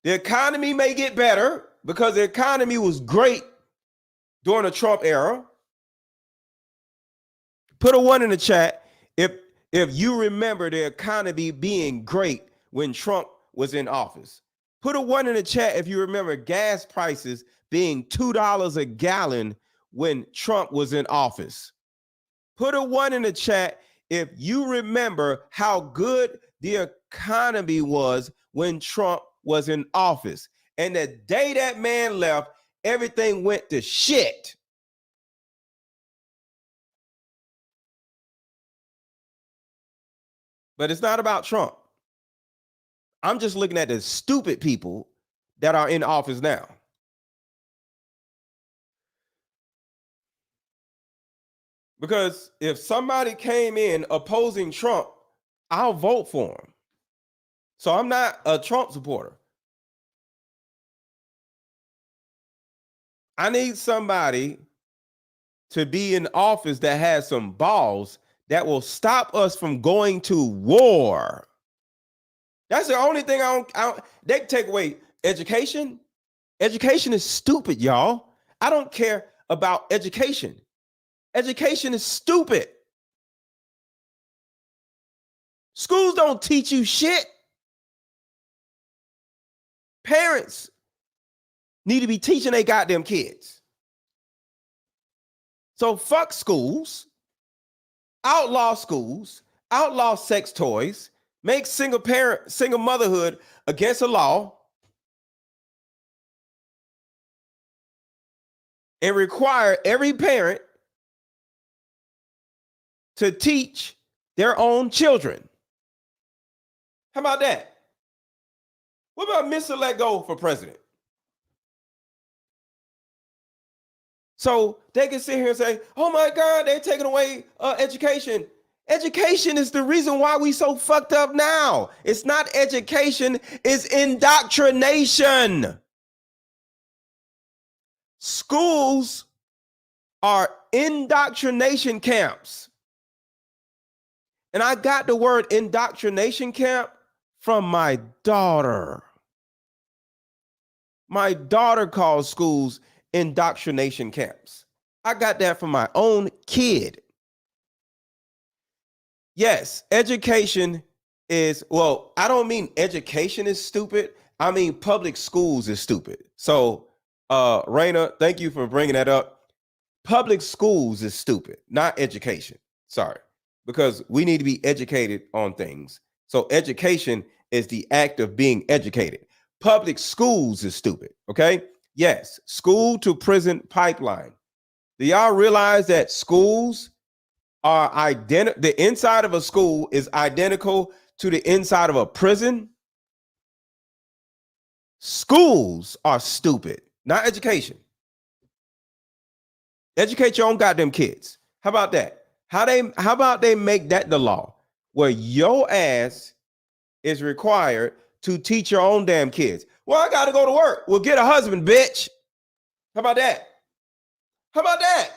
the economy may get better because the economy was great during the Trump era. Put a 1 in the chat if you remember the economy being great when Trump was in office. Put a 1 in the chat if you remember gas prices being $2 a gallon when Trump was in office. Put a 1 in the chat if you remember how good the economy was when Trump was in office. And the day that man left, everything went to shit. But it's not about Trump. I'm just looking at the stupid people that are in office now. Because if somebody came in opposing Trump, I'll vote for him. So I'm not a Trump supporter. I need somebody to be in office that has some balls that will stop us from going to war. That's the only thing they can take away. Education. Education is stupid, y'all. I don't care about education. Education is stupid. Schools don't teach you shit. Parents need to be teaching their goddamn kids. So fuck schools, outlaw sex toys, make single motherhood against the law, and require every parent to teach their own children. How about that? What about Mr. Let Go for president? So they can sit here and say, oh my God, they're taking away education. Education is the reason why we so fucked up now. It's not education, it's indoctrination. Schools are indoctrination camps. And I got the word indoctrination camp from my daughter. My daughter calls schools indoctrination camps. I got that from my own kid. Yes, education is, well, I don't mean education is stupid. I mean public schools is stupid. So, Raina, thank you for bringing that up. Public schools is stupid, not education. Sorry, because we need to be educated on things. So education is the act of being educated. Public schools is stupid, okay? Yes, school to prison pipeline. Do y'all realize that schools are identical? The inside of a school is identical to the inside of a prison. Schools are stupid, not education. Educate your own goddamn kids. How about that? How about they make that the law where your ass is required to teach your own damn kids? Well, I gotta go to work. Well, get a husband, bitch. How about that? How about that?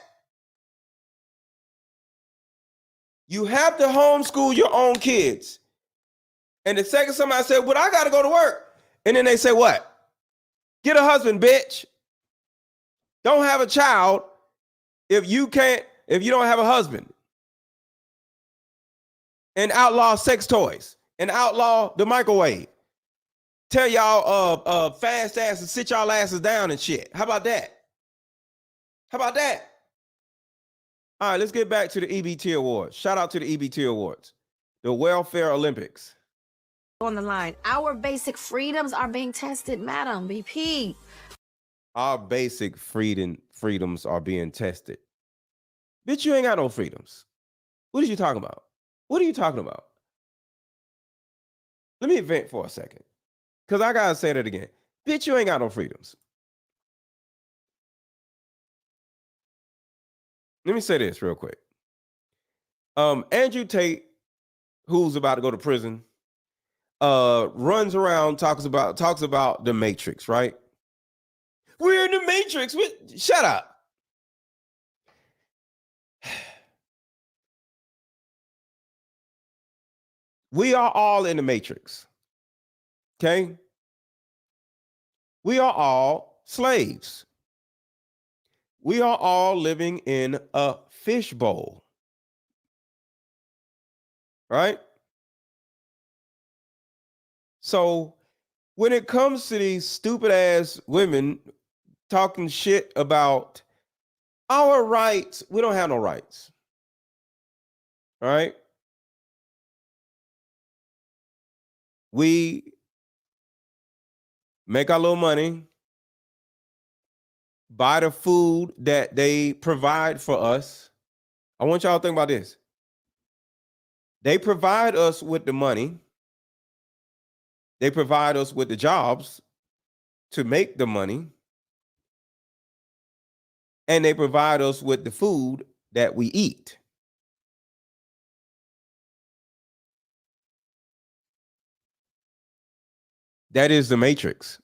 You have to homeschool your own kids. And the second somebody said, well, I gotta go to work. And then they say, what? Get a husband, bitch. Don't have a child if you don't have a husband. And outlaw sex toys. And outlaw the microwave. Tell y'all fast asses, sit y'all asses down and shit. How about that? How about that? All right, let's get back to the EBT Awards. Shout out to the EBT Awards. The Welfare Olympics. On the line, our basic freedoms are being tested, Madam BP. Our basic freedoms are being tested. Bitch, you ain't got no freedoms. What are you talking about? What are you talking about? Let me vent for a second. Because I got to say that again. Bitch, you ain't got no freedoms. Let me say this real quick. Andrew Tate, who's about to go to prison, runs around, talks about the Matrix, right? We're in the Matrix. Shut up. We are all in the Matrix. Okay? We are all slaves. We are all living in a fishbowl. Right? So when it comes to these stupid ass women talking shit about our rights, we don't have no rights. All right? We make our little money, buy the food that they provide for us. I want y'all to think about this. They provide us with the money. They provide us with the jobs to make the money. And they provide us with the food that we eat. That is the Matrix.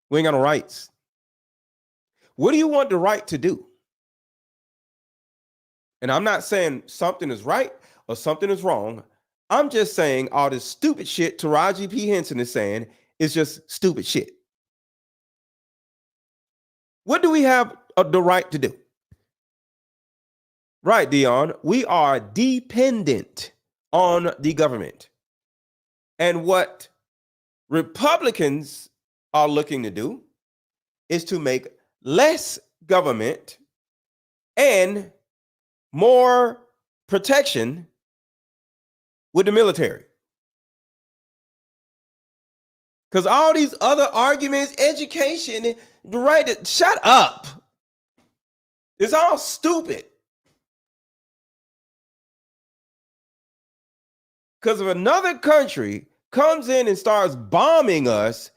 We ain't got no rights. What do you want the right to do? And I'm not saying something is right or something is wrong. I'm just saying all this stupid shit Taraji P. Henson is saying is just stupid shit. What do we have the right to do? Right, Dion. We are dependent on the government. And what Republicans are looking to do is to make less government and more protection with the military. Because all these other arguments, education, the right to shut up. It's all stupid. Because if another country comes in and starts bombing us,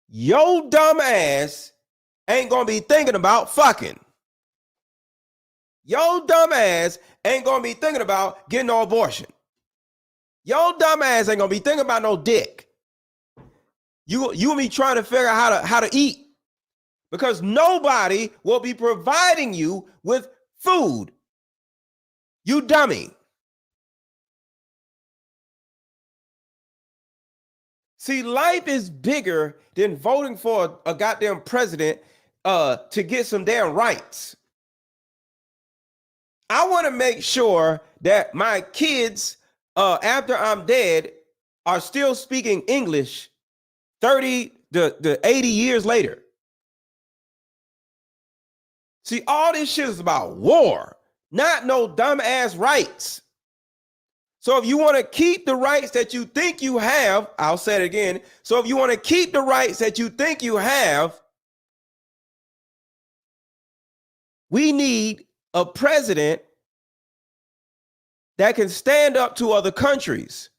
your dumb ass ain't gonna be thinking about fucking. Your dumb ass ain't gonna be thinking about getting no abortion. Your dumb ass ain't gonna be thinking about no dick. You and me trying to figure out how to eat, because nobody will be providing you with food. You dummy. See, life is bigger than voting for a goddamn president to get some damn rights. I want to make sure that my kids, after I'm dead, are still speaking English 30 to 80 years later. See, all this shit is about war, not no dumbass rights. So if you want to keep the rights that you think you have, I'll say it again. So if you want to keep the rights that you think you have, we need a president that can stand up to other countries.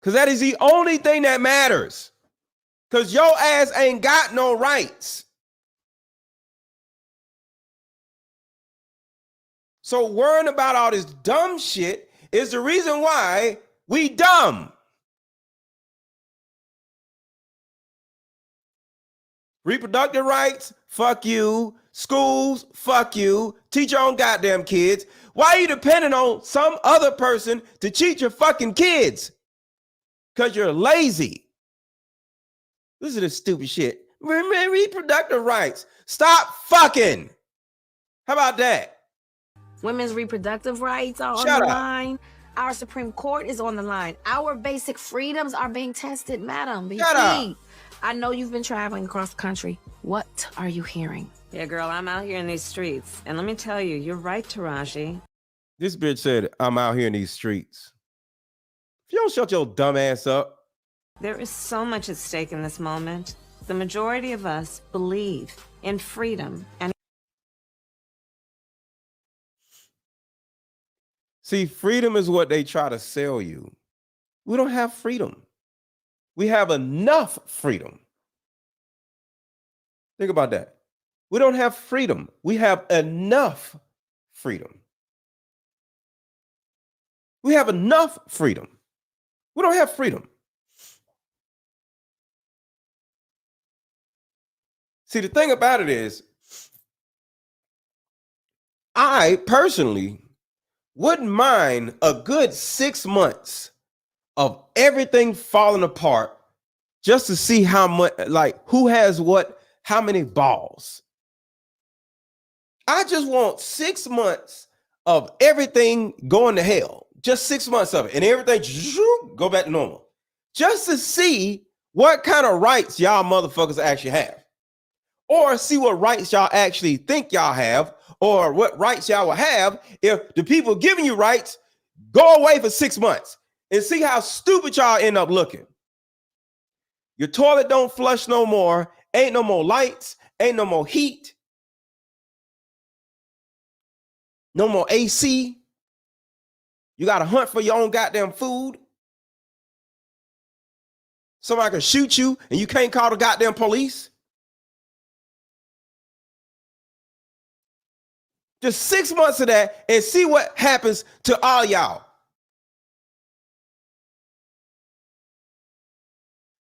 Because that is the only thing that matters. Because your ass ain't got no rights. So worrying about all this dumb shit is the reason why we dumb. Reproductive rights, fuck you. Schools, fuck you. Teach your own goddamn kids. Why are you depending on some other person to teach your fucking kids? Because you're lazy. This is the stupid shit. Reproductive rights. Stop fucking. How about that? Women's reproductive rights are on Shut the up. line. Our Supreme Court is on the line. Our basic freedoms are being tested, Madam. Shut up. I know you've been traveling across the country. What are you hearing? Yeah, girl, I'm out here in these streets. And let me tell you, you're right, Taraji. This bitch said, I'm out here in these streets. If you don't shut your dumb ass up. There is so much at stake in this moment. The majority of us believe in freedom and See, freedom is what they try to sell you. We don't have freedom. We have enough freedom. Think about that. We don't have freedom. We have enough freedom. We have enough freedom. We don't have freedom. See, the thing about it is, I personally wouldn't mind a good 6 months of everything falling apart just to see how much, like, who has what, how many balls. I just want 6 months of everything going to hell. Just 6 months of it. And everything go back to normal. Just to see what kind of rights y'all motherfuckers actually have. Or see what rights y'all actually think y'all have. Or what rights y'all will have if the people giving you rights go away for 6 months. And see how stupid y'all end up looking. Your toilet don't flush no more. Ain't no more lights. Ain't no more heat. No more AC. You got to hunt for your own goddamn food. Somebody can shoot you and you can't call the goddamn police. Just 6 months of that and see what happens to all y'all.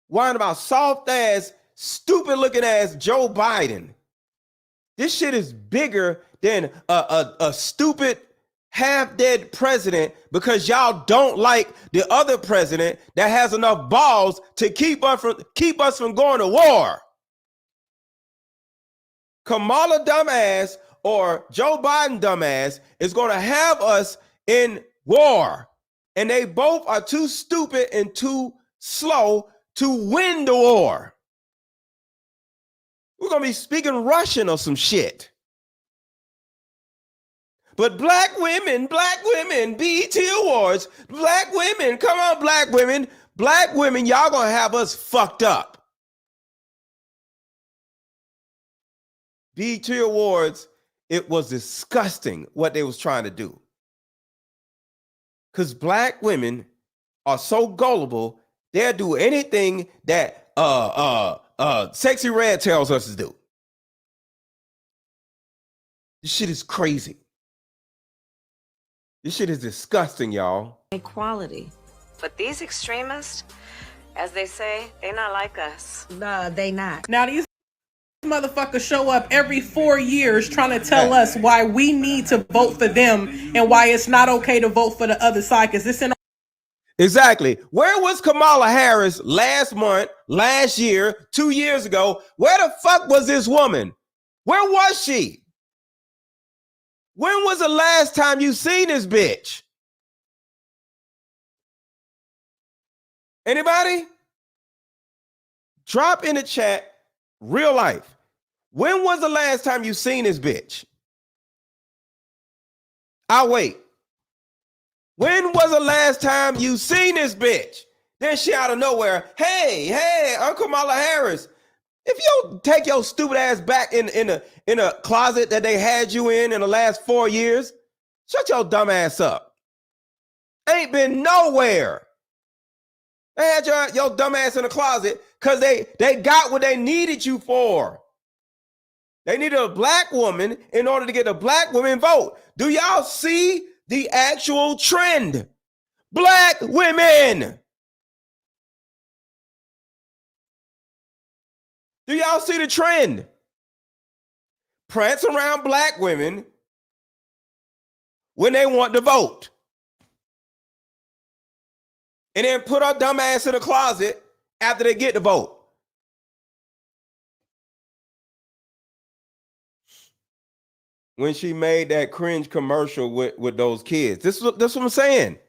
Whining about soft ass, stupid looking ass Joe Biden. This shit is bigger than a stupid half-dead president because y'all don't like the other president that has enough balls to keep us from going to war. Kamala dumbass or Joe Biden dumbass is going to have us in war. And they both are too stupid and too slow to win the war. We're going to be speaking Russian or some shit. But black women, BET Awards, black women, come on, black women, y'all going to have us fucked up. BET Awards, it was disgusting what they was trying to do. Because black women are so gullible, they'll do anything that Sexy Red tells us to do. This shit is crazy. This shit is disgusting, y'all. Equality. But these extremists, as they say, they not like us. Nah, they not. Now these motherfuckers show up every 4 years trying to tell us why we need to vote for them and why it's not okay to vote for the other side, because it's in. Exactly. Where was Kamala Harris last month, last year, 2 years ago? Where the fuck was this woman? Where was she? When was the last time you seen this bitch? Anybody? Drop in the chat, real life. When was the last time you seen this bitch? I'll wait. When was the last time you seen this bitch? Then she out of nowhere, hey, Uncle Kamala Harris, if you don't take your stupid ass back in a closet that they had you in the last 4 years, shut your dumb ass up. Ain't been nowhere. They had your dumb ass in the closet because they got what they needed you for. They needed a black woman in order to get a black woman vote. Do y'all see the actual trend? Black women. Do y'all see the trend? Prance around black women when they want to vote. And then put our dumb ass in the closet after they get the vote. When she made that cringe commercial with those kids. That's what I'm saying.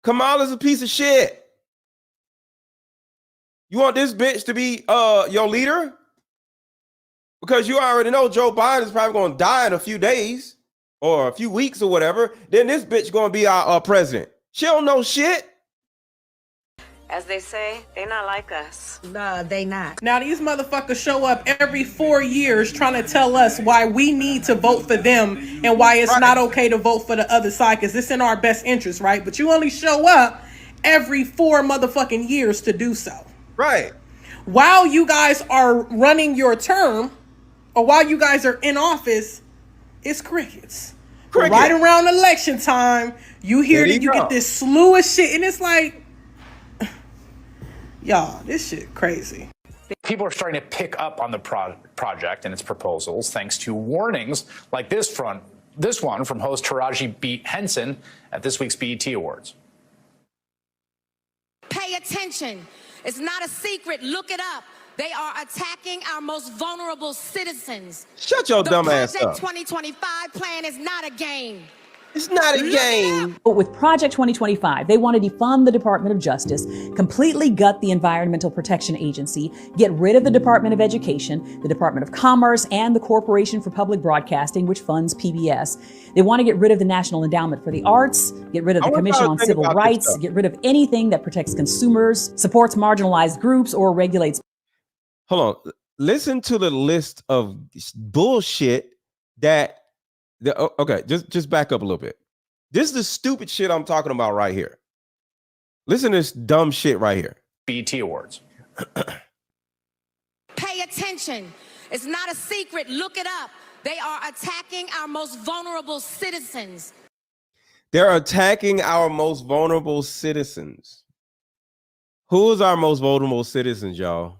Kamala's a piece of shit. You want this bitch to be your leader? Because you already know Joe Biden is probably going to die in a few days or a few weeks or whatever. Then this bitch going to be our president. She don't know shit. As they say, they not like us. Nah, they not. Now these motherfuckers show up every 4 years trying to tell us why we need to vote for them and why it's not okay to vote for the other side, because it's in our best interest, right? But you only show up every 4 motherfucking years to do so. Right. While you guys are running your term, or while you guys are in office, it's crickets. Cricket. Right around election time, you hear that you get this slew of shit, and it's like, y'all, this shit crazy. People are starting to pick up on the project and its proposals thanks to warnings like this one from host Taraji Beat Henson at this week's BET Awards. Pay attention. It's not a secret. Look it up. They are attacking our most vulnerable citizens. Shut your dumb ass up. The Project 2025 plan is not a game. It's not a game. But with Project 2025, they want to defund the Department of Justice, completely gut the Environmental Protection Agency, get rid of the Department of Education, the Department of Commerce, and the Corporation for Public Broadcasting, which funds PBS. They want to get rid of the National Endowment for the Arts, get rid of the Commission on Civil Rights, get rid of anything that protects consumers, supports marginalized groups, or regulates. Hold on. Listen to the list of bullshit that okay, just back up a little bit. This is the stupid shit I'm talking about right here. Listen to this dumb shit right here. BET Awards. Pay attention. It's not a secret. Look it up. They are attacking our most vulnerable citizens. They're attacking our most vulnerable citizens. Who is our most vulnerable citizens, y'all?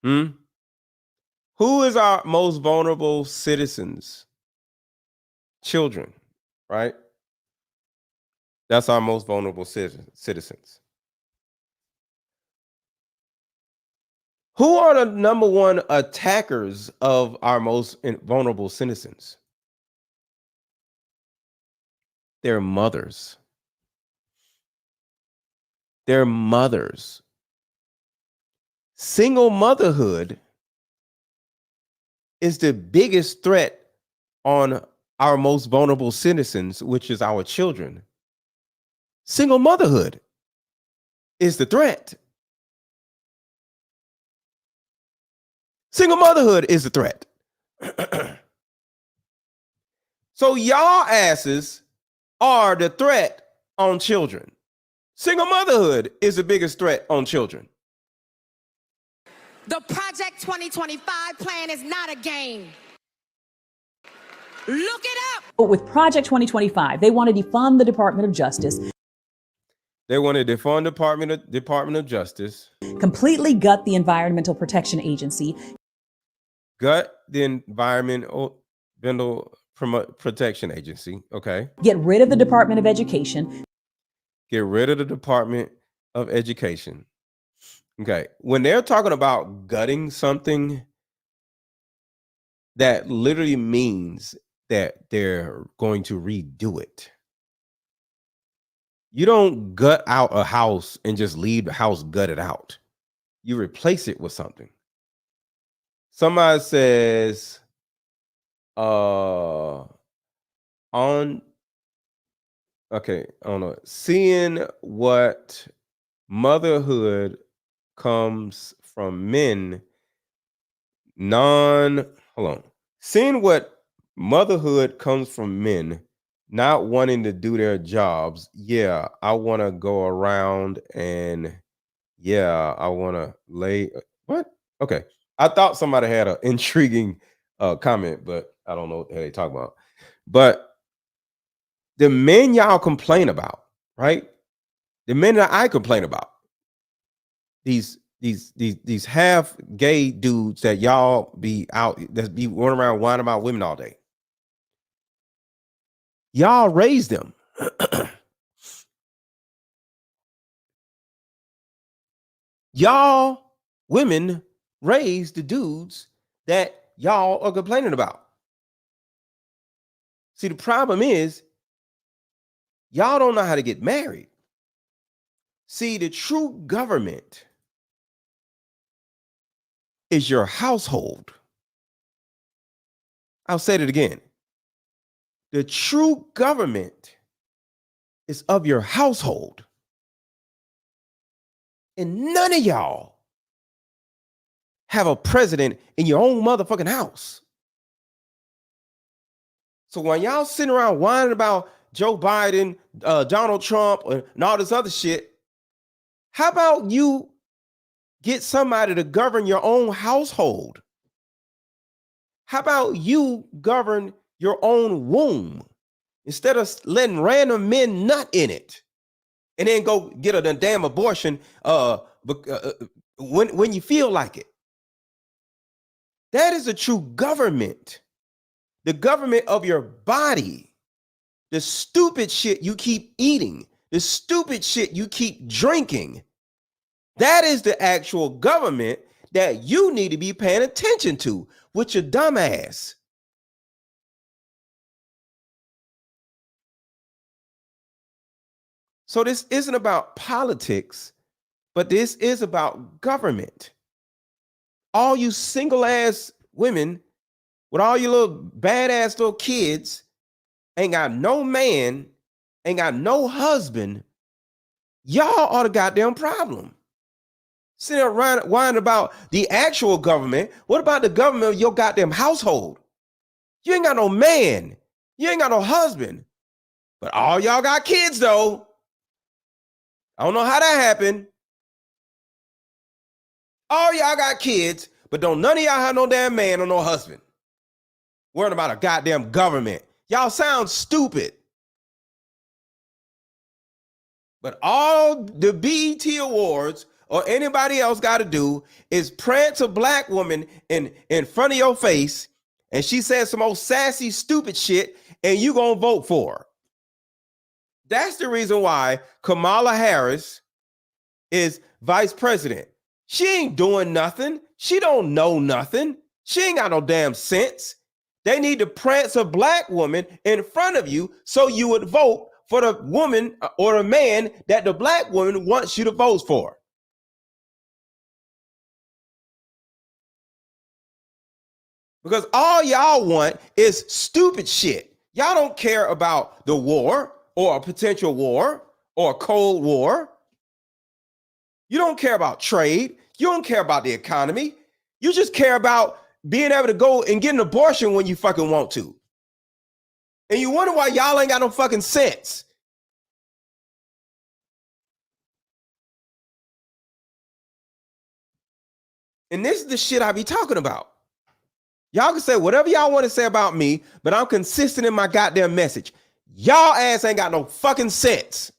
Who is our most vulnerable citizens? Children, right? That's our most vulnerable citizens. Who are the number one attackers of our most vulnerable citizens? Their mothers. Their mothers. Single motherhood is the biggest threat on our most vulnerable citizens, which is our children. Single motherhood is the threat. Single motherhood is the threat. So y'all asses are the threat on children. Single motherhood is the biggest threat on children. The Project 2025 plan is not a game. Look it up. But with Project 2025, they want to defund the Department of Justice. They want to defund Department of Justice. Completely gut the Environmental Protection Agency. Gut the Environmental Protection Agency. Okay. Get rid of the Department of Education. Get rid of the Department of Education. Okay. When they're talking about gutting something, that literally means that they're going to redo it. You don't gut out a house and just leave the house gutted out. You replace it with something. Somebody says, seeing what motherhood comes from men, seeing what motherhood comes from men not wanting to do their jobs. Yeah, I want to go around and I want to lay. What? Okay. I thought somebody had an intriguing comment, but I don't know what the hell they talk about. But the men y'all complain about, right? The men that I complain about, these half gay dudes that y'all be out, that be running around whining about women all day. Y'all raised them. Y'all women raised the dudes that y'all are complaining about. See, the problem is y'all don't know how to get married. See, the true government is your household. I'll say it again. The true government is of your household. And none of y'all have a president in your own motherfucking house. So when y'all sitting around whining about Joe Biden, Donald Trump, and all this other shit, how about you get somebody to govern your own household? How about you govern your own womb instead of letting random men nut in it and then go get a damn abortion when you feel like it? That is a true government. The government of your body. The stupid shit you keep eating. The stupid shit you keep drinking. That is the actual government that you need to be paying attention to with your dumb ass. So this isn't about politics, but this is about government. All you single ass women with all your little badass little kids ain't got no man, ain't got no husband. Y'all are the goddamn problem. Sitting there whining about the actual government. What about the government of your goddamn household? You ain't got no man. You ain't got no husband. But all y'all got kids though. I don't know how that happened. All y'all got kids, but don't none of y'all have no damn man or no husband. Worrying about a goddamn government. Y'all sound stupid. But all the BET Awards or anybody else got to do is prance a black woman in front of your face and she says some old sassy, stupid shit and you gonna vote for her. That's the reason why Kamala Harris is vice president. She ain't doing nothing. She don't know nothing. She ain't got no damn sense. They need to prance a black woman in front of you so you would vote for the woman or the man that the black woman wants you to vote for. Because all y'all want is stupid shit. Y'all don't care about the war or a potential war or a Cold War. You don't care about trade. You don't care about the economy. You just care about being able to go and get an abortion when you fucking want to. And you wonder why y'all ain't got no fucking sense. And this is the shit I be talking about. Y'all can say whatever y'all want to say about me, but I'm consistent in my goddamn message. Y'all ass ain't got no fucking sense.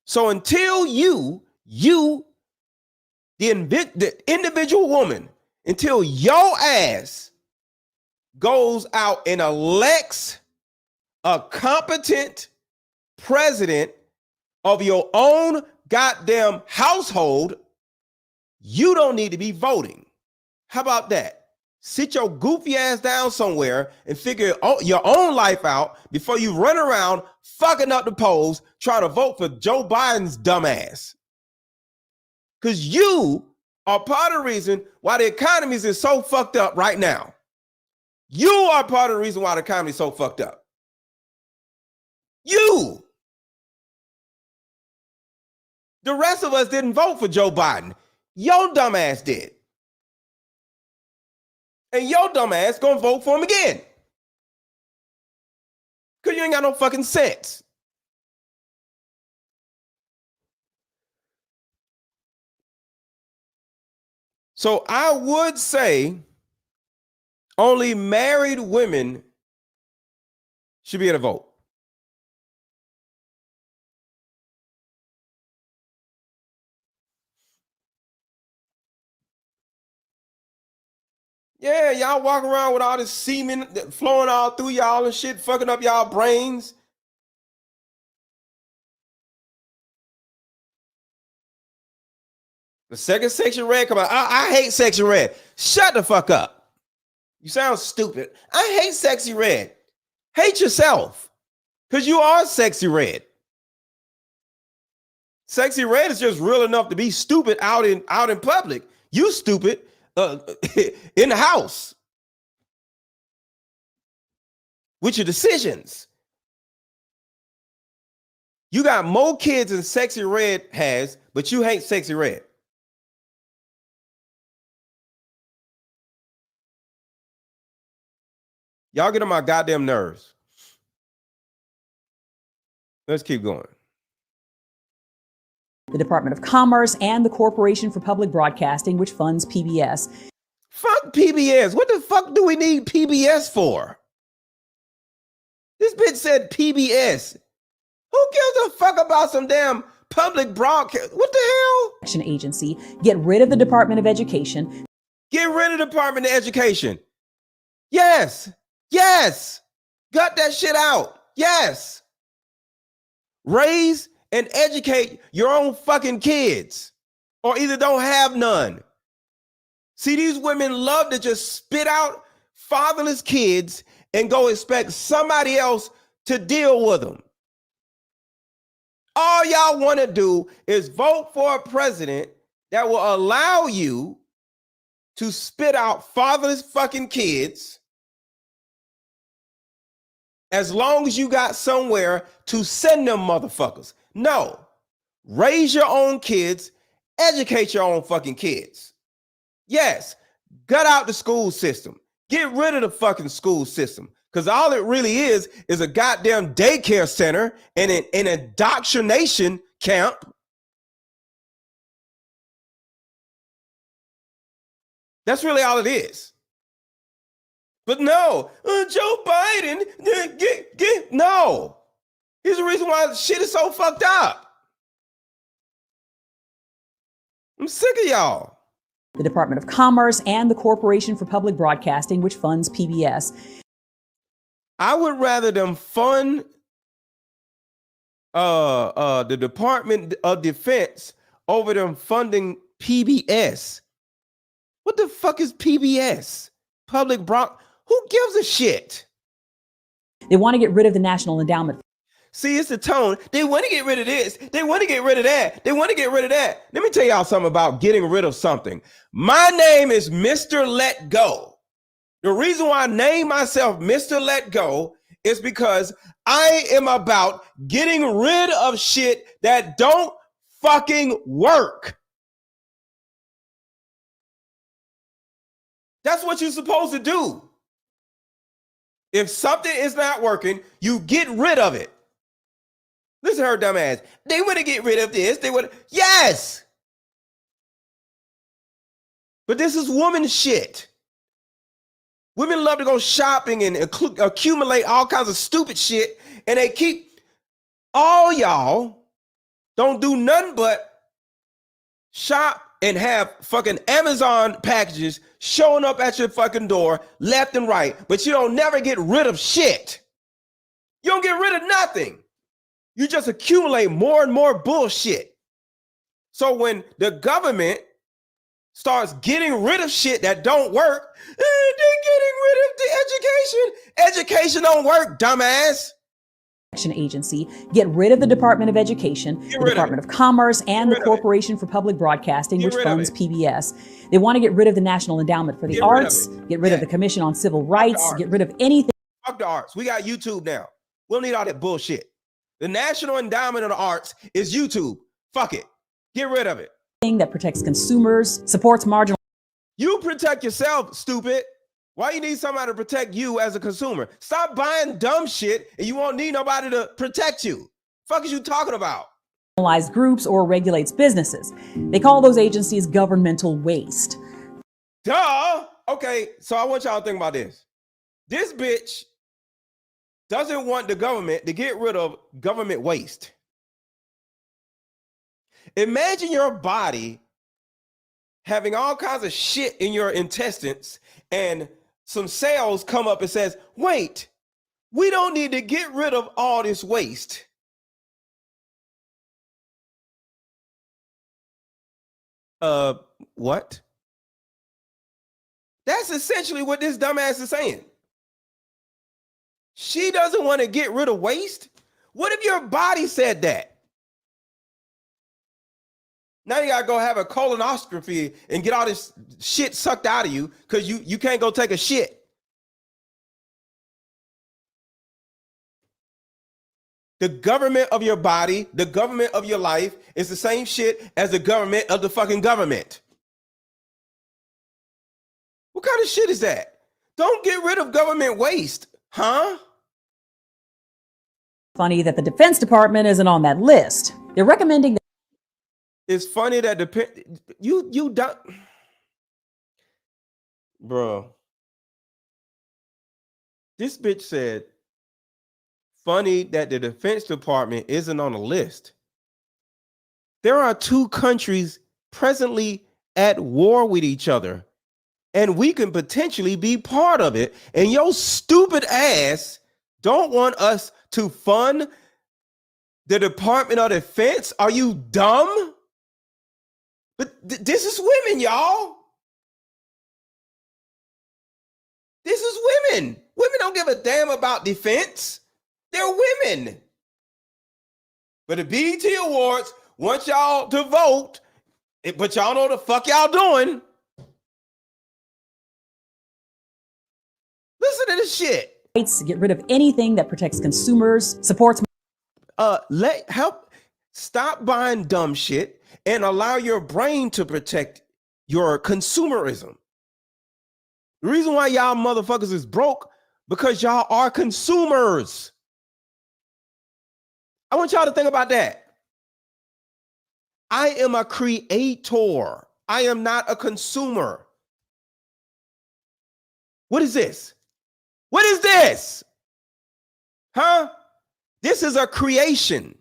So until the individual woman, until your ass goes out and elects a competent president of your own goddamn household, you don't need to be voting. How about that? Sit your goofy ass down somewhere and figure your own life out before you run around fucking up the polls trying to vote for Joe Biden's dumb ass. Because you are part of the reason why the economy is so fucked up right now. You are part of the reason why the economy is so fucked up. You. The rest of us didn't vote for Joe Biden. Your dumb ass did. And your dumb ass gonna vote for him again. Because you ain't got no fucking sense. So I would say only married women should be able to vote. Yeah, y'all walk around with all this semen flowing all through y'all and shit, fucking up y'all brains. The second section red come out. I hate sexy red. Shut the fuck up. You sound stupid. I hate sexy red. Hate yourself. Because you are sexy red. Sexy red is just real enough to be stupid out in public. You stupid in the house with your decisions. You got more kids than sexy red has, but you hate sexy red. Y'all get on my goddamn nerves. Let's keep going. The Department of Commerce and the Corporation for Public Broadcasting, which funds PBS. Fuck PBS. What the fuck do we need PBS for? This bitch said PBS. Who gives a fuck about some damn public broadcast? What the hell? Action Agency. Get rid of the Department of Education. Get rid of the Department of Education. Yes. Yes. Gut that shit out. Yes. Raise and educate your own fucking kids, or either don't have none. See, these women love to just spit out fatherless kids and go expect somebody else to deal with them. All y'all want to do is vote for a president that will allow you to spit out fatherless fucking kids as long as you got somewhere to send them motherfuckers. No. Raise your own kids. Educate your own fucking kids. Yes. Gut out the school system. Get rid of the fucking school system. Because all it really is a goddamn daycare center and an indoctrination camp. That's really all it is. But no, Joe Biden, no. Here's the reason why shit is so fucked up. I'm sick of y'all. The Department of Commerce and the Corporation for Public Broadcasting, which funds PBS. I would rather them fund the Department of Defense over them funding PBS. What the fuck is PBS? Public broad. Who gives a shit? They want to get rid of the National Endowment. See, it's the tone. They want to get rid of this. They want to get rid of that. They want to get rid of that. Let me tell y'all something about getting rid of something. My name is Mr. Let Go. The reason why I name myself Mr. Let Go is because I am about getting rid of shit that don't fucking work. That's what you're supposed to do. If something is not working, you get rid of it. Listen to her dumb ass. They want to get rid of this. They want. Yes. But this is woman shit. Women love to go shopping and accumulate all kinds of stupid shit, and they keep all y'all don't do nothing but shop and have fucking Amazon packages showing up at your fucking door left and right, but you don't never get rid of shit. You don't get rid of nothing. You just accumulate more and more bullshit. So when the government starts getting rid of shit that don't work, they're getting rid of the education. Education don't work, dumbass. Agency, get rid of the Department of Education, the Department of Commerce, and the Corporation for Public Broadcasting, which funds PBS. They want to get rid of the National Endowment for the Arts, get rid of the Commission on Civil Rights, get rid of anything. Fuck the arts. We got YouTube now. We don't need all that bullshit. The National Endowment of the Arts is YouTube. Fuck it. Get rid of it. That protects consumers, supports marginal. You protect yourself, stupid. Why you need somebody to protect you as a consumer? Stop buying dumb shit and you won't need nobody to protect you. Fuck is you talking about? Groups or regulates businesses. They call those agencies governmental waste. Duh. Okay, so I want y'all to think about this. This bitch doesn't want the government to get rid of government waste. Imagine your body having all kinds of shit in your intestines and some cells come up and says, wait, we don't need to get rid of all this waste. What? That's essentially what this dumbass is saying. She doesn't want to get rid of waste. What if your body said that? Now you gotta go have a colonoscopy and get all this shit sucked out of you because you can't go take a shit. The government of your body, the government of your life is the same shit as the government of the fucking government. What kind of shit is that? Don't get rid of government waste, huh? Funny that the Defense Department isn't on that list. They're recommending that. It's funny that you don't, bro. This bitch said, funny that the Defense Department isn't on the list. There are two countries presently at war with each other, and we can potentially be part of it. And your stupid ass don't want us to fund the Department of Defense? Are you dumb? But this is women, y'all. This is women. Women don't give a damn about defense. They're women. But the BET Awards want y'all to vote, but y'all know the fuck y'all doing. Listen to this shit. Get rid of anything that protects consumers, supports. Stop buying dumb shit and allow your brain to protect your consumerism. The reason why y'all motherfuckers is broke because y'all are consumers. I want y'all to think about that. I am a creator. I am not a consumer. What is this? What is this? Huh? This is a creation.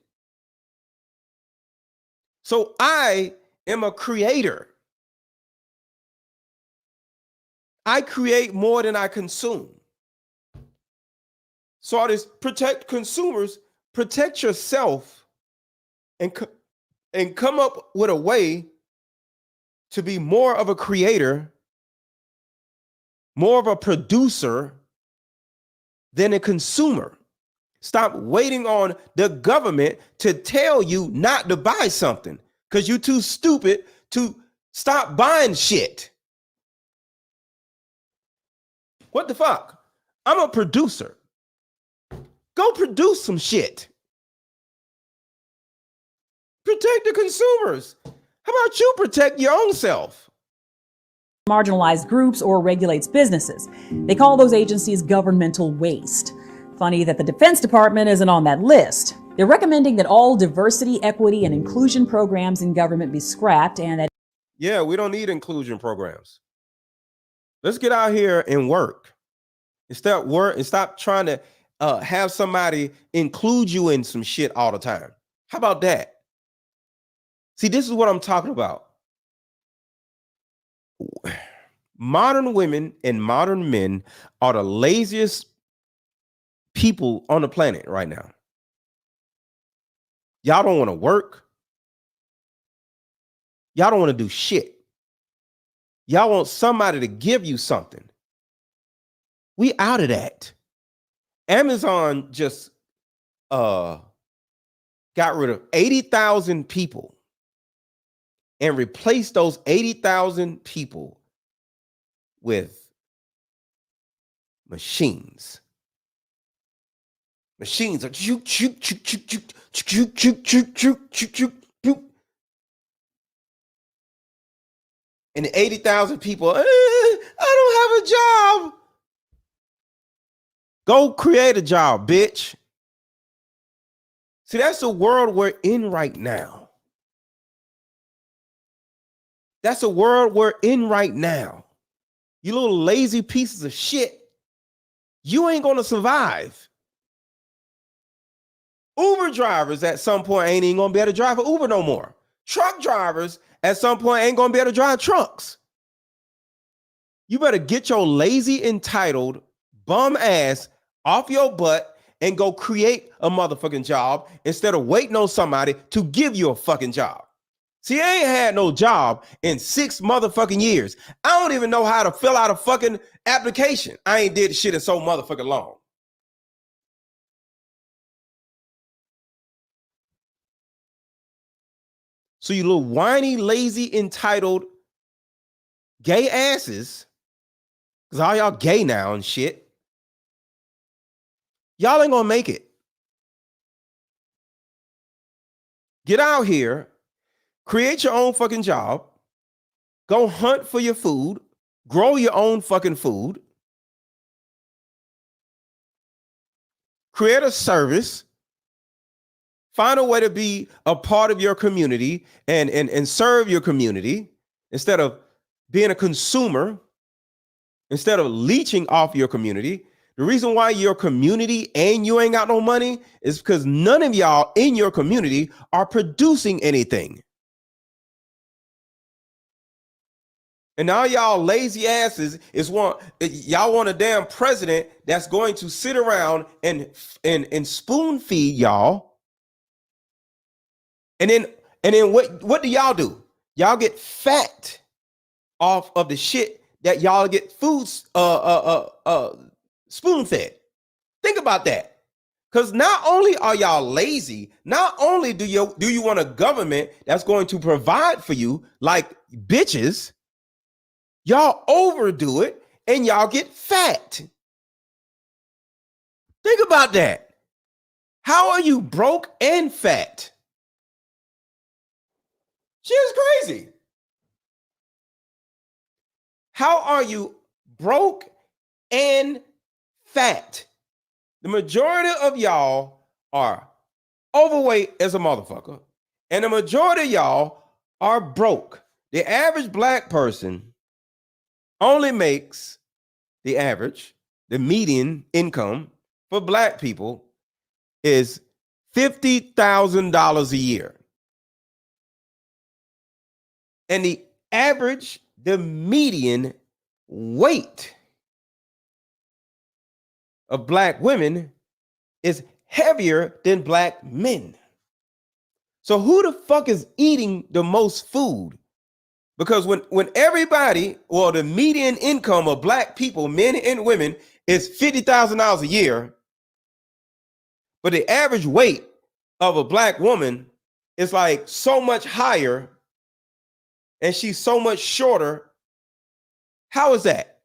So I am a creator. I create more than I consume. So all this protect consumers, protect yourself, and come up with a way to be more of a creator, more of a producer than a consumer. Stop waiting on the government to tell you not to buy something because you're too stupid to stop buying shit. What the fuck? I'm a producer. Go produce some shit. Protect the consumers. How about you protect your own self? Marginalized groups or regulates businesses. They call those agencies governmental waste. Funny that the Defense Department isn't on that list. They're recommending that all diversity, equity, and inclusion programs in government be scrapped and that. Yeah, we don't need inclusion programs. Let's get out here and work. And stop trying to have somebody include you in some shit all the time. How about that? See, this is what I'm talking about. Modern women and modern men are the laziest people on the planet right now. Y'all don't want to work. Y'all don't want to do shit. Y'all want somebody to give you something. We out of that. Amazon just got rid of 80,000 people and replaced those 80,000 people with machines. Machines are chook, chook, chook, chook, chook, chook, chook, chook, chook, chook, chook, chook. And the 80,000 people, I don't have a job. Go create a job, bitch. See, that's the world we're in right now. That's the world we're in right now. You little lazy pieces of shit. You ain't gonna survive. Uber drivers at some point ain't even gonna be able to drive an Uber no more. Truck drivers at some point ain't gonna be able to drive trucks. You better get your lazy, entitled, bum ass off your butt and go create a motherfucking job instead of waiting on somebody to give you a fucking job. See, I ain't had no job in 6 motherfucking years. I don't even know how to fill out a fucking application. I ain't did shit in so motherfucking long. So you little whiny, lazy, entitled, gay asses, because all y'all gay now and shit, y'all ain't gonna make it. Get out here, create your own fucking job, go hunt for your food, grow your own fucking food, create a service, find a way to be a part of your community and serve your community instead of being a consumer, instead of leeching off your community. The reason why your community and you ain't got no money is because none of y'all in your community are producing anything. And now y'all lazy asses y'all want a damn president that's going to sit around and spoon feed y'all. And then what do y'all do? Y'all get fat off of the shit that y'all get spoon fed. Think about that. Because not only are y'all lazy, not only do you want a government that's going to provide for you like bitches, y'all overdo it and y'all get fat. Think about that. How are you broke and fat? She is crazy. How are you broke and fat? The majority of y'all are overweight as a motherfucker, and the majority of y'all are broke. The average black person only makes the median income for black people is $50,000 a year. And the median weight of black women is heavier than black men. So who the fuck is eating the most food? Because when everybody, well, the median income of black people, men and women, is $50,000 a year, but the average weight of a black woman is like so much higher and she's so much shorter. How is that?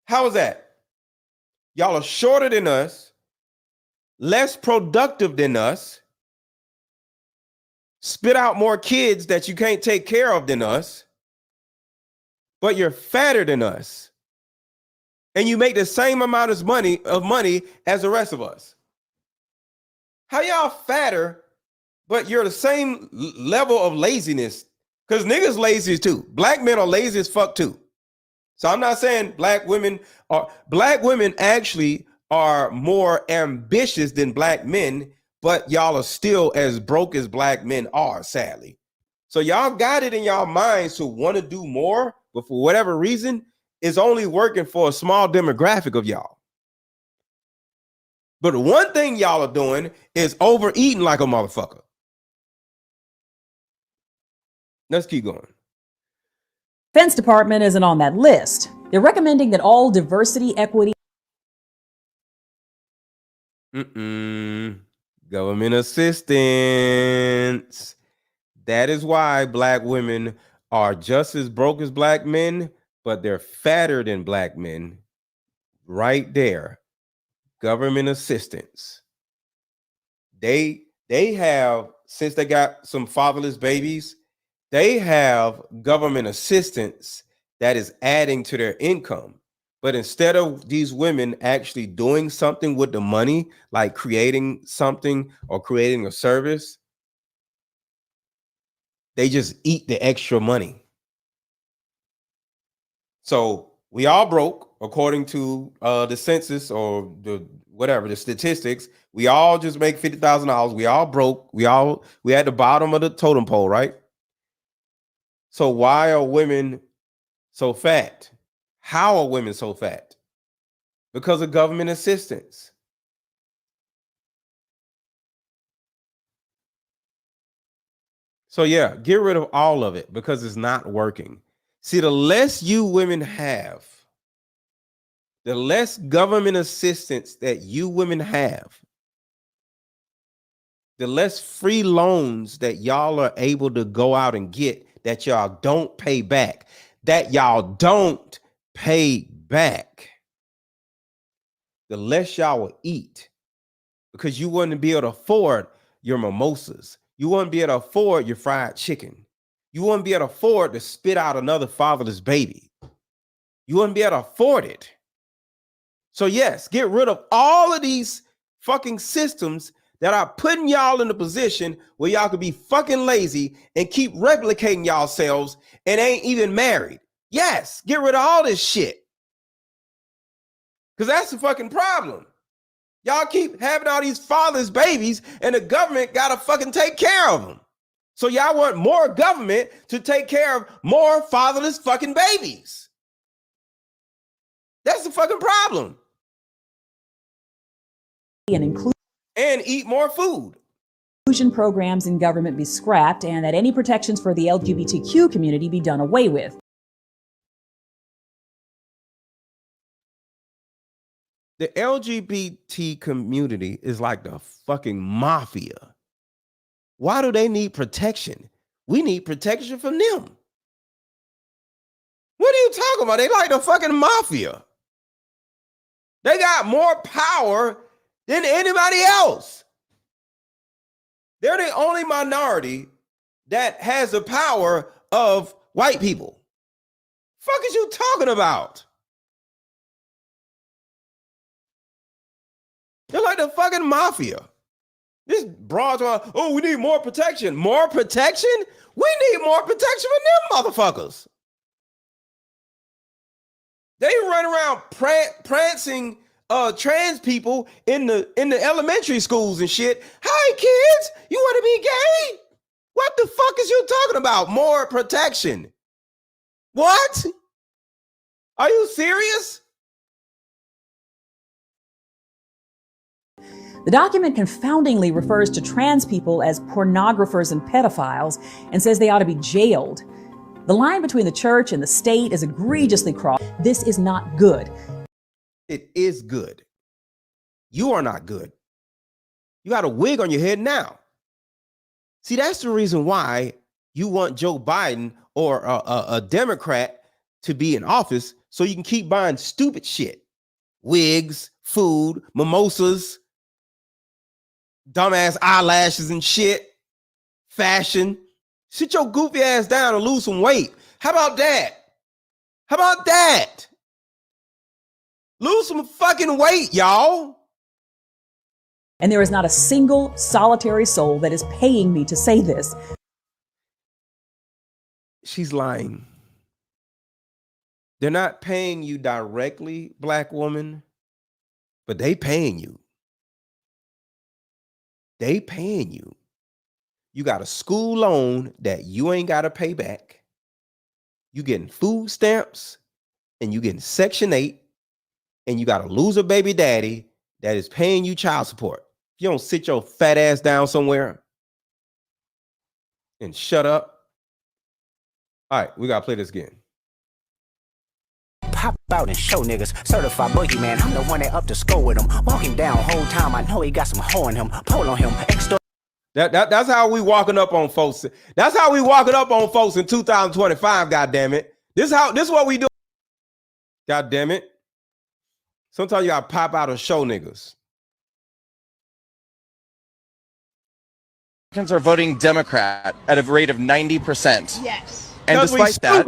How is that? Y'all are shorter than us, less productive than us, spit out more kids that you can't take care of than us, but you're fatter than us. And you make the same amount of money as the rest of us. How y'all fatter but you're the same level of laziness because niggas lazy too. Black men are lazy as fuck too. So I'm not saying black women actually are more ambitious than black men, but y'all are still as broke as black men are, sadly. So y'all got it in y'all minds to want to do more, but for whatever reason, it's only working for a small demographic of y'all. But one thing y'all are doing is overeating like a motherfucker. Let's keep going. Defense Department isn't on that list. They're recommending that all diversity, equity, government assistance. That is why black women are just as broke as black men, but they're fatter than black men. Right there. Government assistance. They have, since they got some fatherless babies, they have government assistance that is adding to their income. But instead of these women actually doing something with the money, like creating something or creating a service, they just eat the extra money. So we all broke, according to the census or the statistics. We all just make $50,000. We all broke. We at the bottom of the totem pole, right? So why are women so fat? How are women so fat? Because of government assistance. So yeah, get rid of all of it because it's not working. See, the less you women have, the less government assistance that you women have, the less free loans that y'all are able to go out and get that y'all don't pay back, the less y'all will eat because you wouldn't be able to afford your mimosas. You wouldn't be able to afford your fried chicken. You wouldn't be able to afford to spit out another fatherless baby. You wouldn't be able to afford it. So yes, get rid of all of these fucking systems that are putting y'all in a position where y'all could be fucking lazy and keep replicating y'allselves and ain't even married. Yes, get rid of all this shit. Because that's the fucking problem. Y'all keep having all these fatherless babies and the government got to fucking take care of them. So y'all want more government to take care of more fatherless fucking babies. That's the fucking problem. And eat more food. Inclusion programs in government be scrapped and that any protections for the LGBTQ community be done away with. The LGBT community is like the fucking mafia. Why do they need protection? We need protection from them. What are you talking about? They like the fucking mafia. They got more power than anybody else. They're the only minority that has the power of white people. Fuck is you talking about? They're like the fucking mafia. This broad talk, oh, we need more protection. More protection? We need more protection from them motherfuckers. They run around prancing trans people in the elementary schools and shit. Hi kids, you want to be gay? What the fuck is you talking about? More protection. What? Are you serious? The document confoundingly refers to trans people as pornographers and pedophiles and says they ought to be jailed. The line between the church and the state is egregiously crossed. This is not good. It is good. You are not good. You got a wig on your head now. See, that's the reason why you want Joe Biden or a Democrat to be in office so you can keep buying stupid shit. Wigs, food, mimosas, dumbass eyelashes and shit, fashion. Sit your goofy ass down and lose some weight. How about that? How about that? Lose some fucking weight, y'all. And there is not a single solitary soul that is paying me to say this. She's lying. They're not paying you directly, black woman, but they paying you. They paying you. You got a school loan that you ain't got to pay back. You getting food stamps and you getting Section 8 and you got a loser baby daddy that is paying you child support. You don't sit your fat ass down somewhere and shut up. All right, we got to play this again. Pop out and show niggas. Certified boogeyman. I'm the one that up to score with him. Walking down whole time. I know he got some hoe in him. Pull on him. That's how we walking up on folks. That's how we walking up on folks in 2025. God damn it. This is what we do. God damn it. Sometimes you gotta pop out and show niggas. Americans are voting Democrat at a rate of 90%. Yes. And despite that,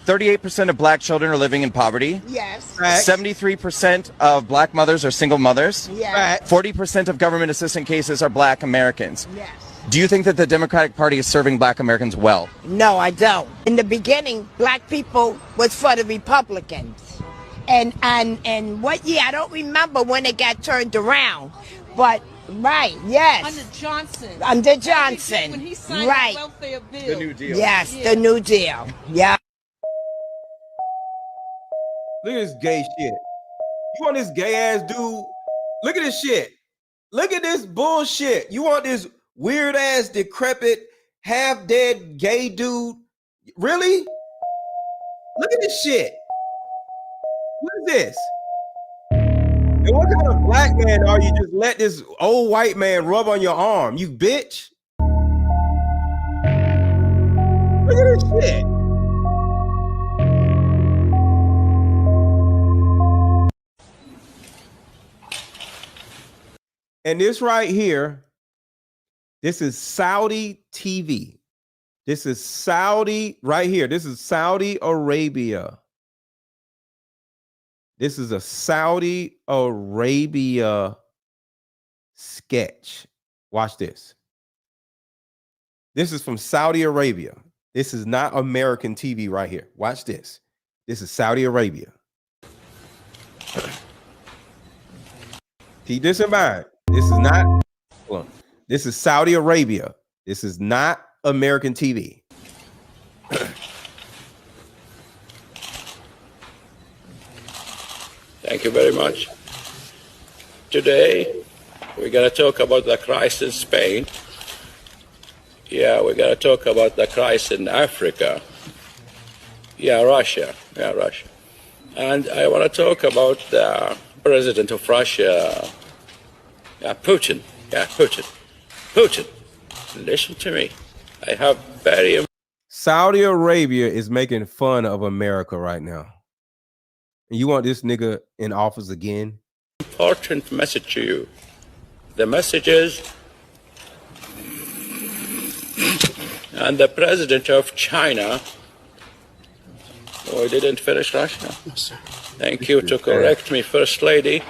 38% of black children are living in poverty. Yes. 73% of black mothers are single mothers. Yes. 40% of government assistant cases are black Americans. Yes. Do you think that the Democratic Party is serving black Americans well? No, I don't. In the beginning, black people was for the Republicans. And what year? I don't remember when it got turned around. But right, yes. Under Johnson. Under Johnson. When he signed right. the welfare bill. The New Deal. Yes, the New Deal. Yeah. Look at this gay shit. You want this gay ass dude? Look at this shit. Look at this bullshit. You want this weird ass, decrepit, half dead gay dude? Really? Look at this shit. What is this? And what kind of black man are you? Just let this old white man rub on your arm, you bitch. Look at this shit. And this right here, this is Saudi TV. This is Saudi right here. This is Saudi Arabia. This is a Saudi Arabia sketch. Watch this. This is from Saudi Arabia. This is not American TV right here. Watch this. This is Saudi Arabia. Keep this in mind. This is not, well, this is Saudi Arabia. This is not American TV. Thank you very much. Today, we're going to talk about the crisis in Spain. Yeah, we're going to talk about the crisis in Africa. Yeah, Russia. Yeah, Russia. And I want to talk about the president of Russia, Putin. Yeah, Putin. Putin. Listen to me. I have very... Saudi Arabia is making fun of America right now. And you want this nigga in office again? Important message to you. The message is, and the president of China, oh, I didn't finish Russia. No, sir. Thank you to correct me, First Lady.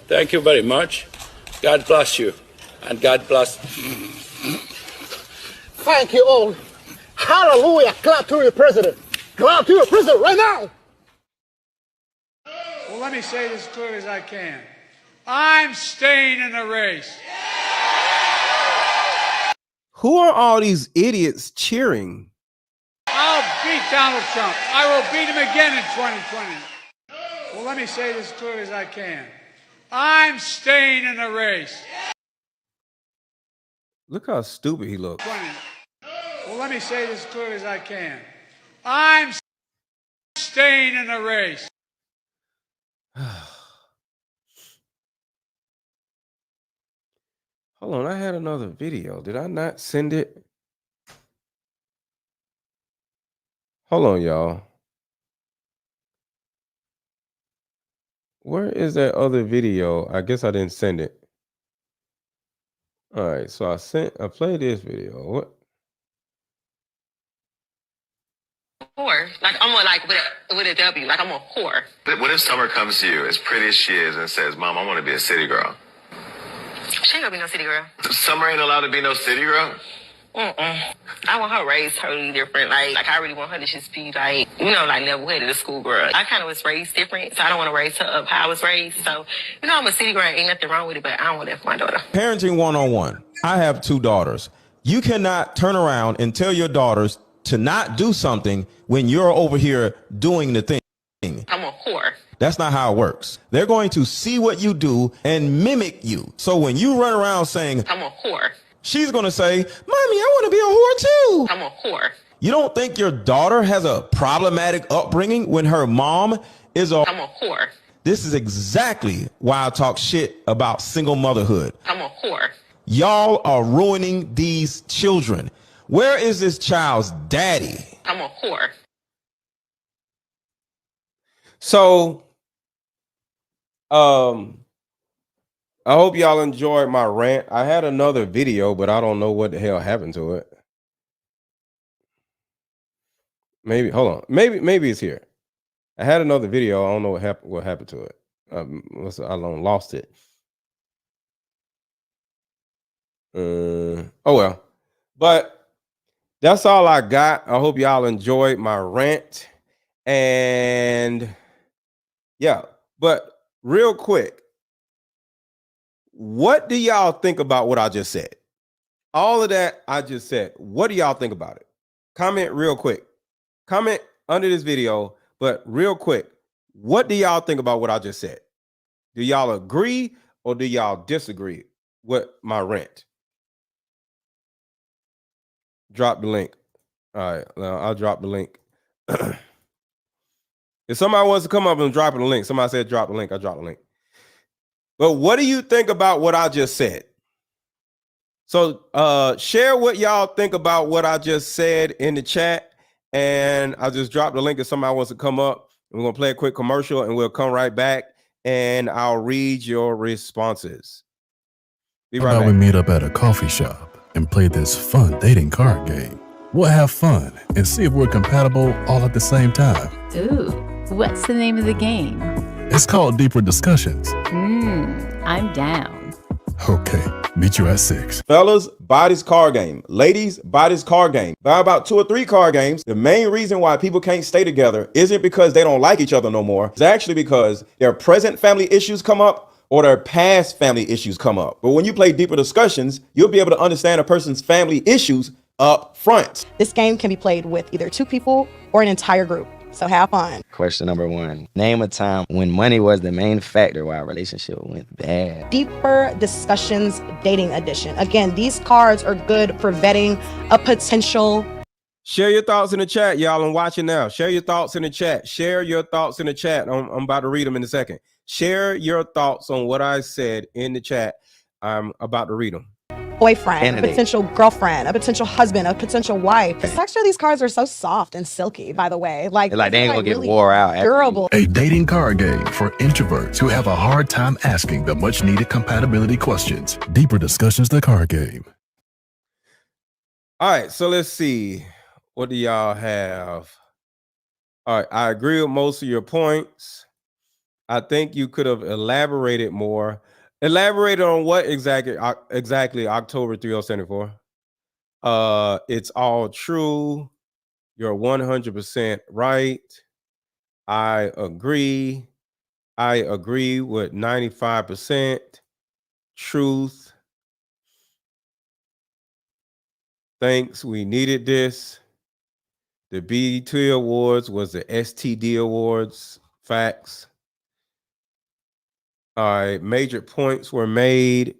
Thank you very much. God bless you. And God bless. Thank you all. Hallelujah. Clap to your president. Clap to your president right now. Well, let me say this as clearly as I can. I'm staying in the race. Who are all these idiots cheering? I'll beat Donald Trump. I will beat him again in 2020. Well, let me say this as clearly as I can. I'm staying in the race. Look how stupid he looks. Well, let me say this as clearly as I can. I'm staying in the race. Hold on, I had another video. Did I not send it? Hold on, y'all. Where is that other video? I guess I didn't send it. All right, so I played this video. What? Or Like I'm with a W. Like I'm a whore. What if Summer comes to you as pretty as she is and says, "Mom, I want to be a city girl"? She ain't gonna be no city girl. Summer ain't allowed to be no city girl? I want her raised totally different. Like I really want her to just be like, like level-headed, a schoolgirl. I kind of was raised different, so I don't want to raise her up how I was raised. So, I'm a city girl. Ain't nothing wrong with it, but I don't want that for my daughter. Parenting 101. I have 2 daughters. You cannot turn around and tell your daughters to not do something when you're over here doing the thing. I'm a whore. That's not how it works. They're going to see what you do and mimic you. So when you run around saying, I'm a whore, she's going to say, "Mommy, I want to be a whore too." I'm a whore. You don't think your daughter has a problematic upbringing when her mom is a... I'm a whore. This is exactly why I talk shit about single motherhood. I'm a whore. Y'all are ruining these children. Where is this child's daddy? I'm a whore. So, I hope y'all enjoyed my rant. I had another video, but I don't know what the hell happened to it. Maybe, hold on. Maybe it's here. I had another video. I don't know what happened to it. I lost it. Oh well. But that's all I got. I hope y'all enjoyed my rant. And yeah, but real quick, what do y'all think about what I just said? All of that I just said. What do y'all think about it? Comment real quick. Comment under this video, but real quick, what do y'all think about what I just said? Do y'all agree or do y'all disagree with my rant? Drop the link. All right, I'll drop the link. If somebody wants to come up and drop the link, somebody said drop the link, I drop the link. But what do you think about what I just said? So share what y'all think about what I just said in the chat. And I'll just drop the link if somebody wants to come up. We're going to play a quick commercial and we'll come right back and I'll read your responses. Be right How about back. we meet up at a coffee shop and play this fun dating card game? We'll have fun and see if we're compatible all at the same time. Ooh, what's the name of the game? It's called Deeper Discussions. I'm down. Okay, meet you at 6. Fellas, buy this card game. Ladies, buy this card game. Buy about 2 or 3 card games. The main reason why people can't stay together isn't because they don't like each other no more. It's actually because their present family issues come up or their past family issues come up. But when you play Deeper Discussions, you'll be able to understand a person's family issues up front. This game can be played with either 2 people or an entire group. So have fun. Question number 1. Name a time when money was the main factor why a relationship went bad. Deeper Discussions Dating Edition. Again, these cards are good for vetting a potential. Share your thoughts in the chat, y'all. I'm watching now. Share your thoughts in the chat. Share your thoughts in the chat. I'm about to read them in a second. Share your thoughts on what I said in the chat. I'm about to read them. Boyfriend, a potential girlfriend, a potential husband, a potential wife. The texture of these cards are so soft and silky, by the way. Like they ain't gonna get really wore out. Durable. A dating card game for introverts who have a hard time asking the much needed compatibility questions. Deeper Discussions, the card game. All right, so let's see. What do y'all have? All right, I agree with most of your points. I think you could have elaborated more. Elaborated on what exactly October 3074. It's all true. You're 100% right. I agree. I agree with 95%. Truth. Thanks. We needed this. The BET Awards was the STD Awards. Facts. All right. Major points were made.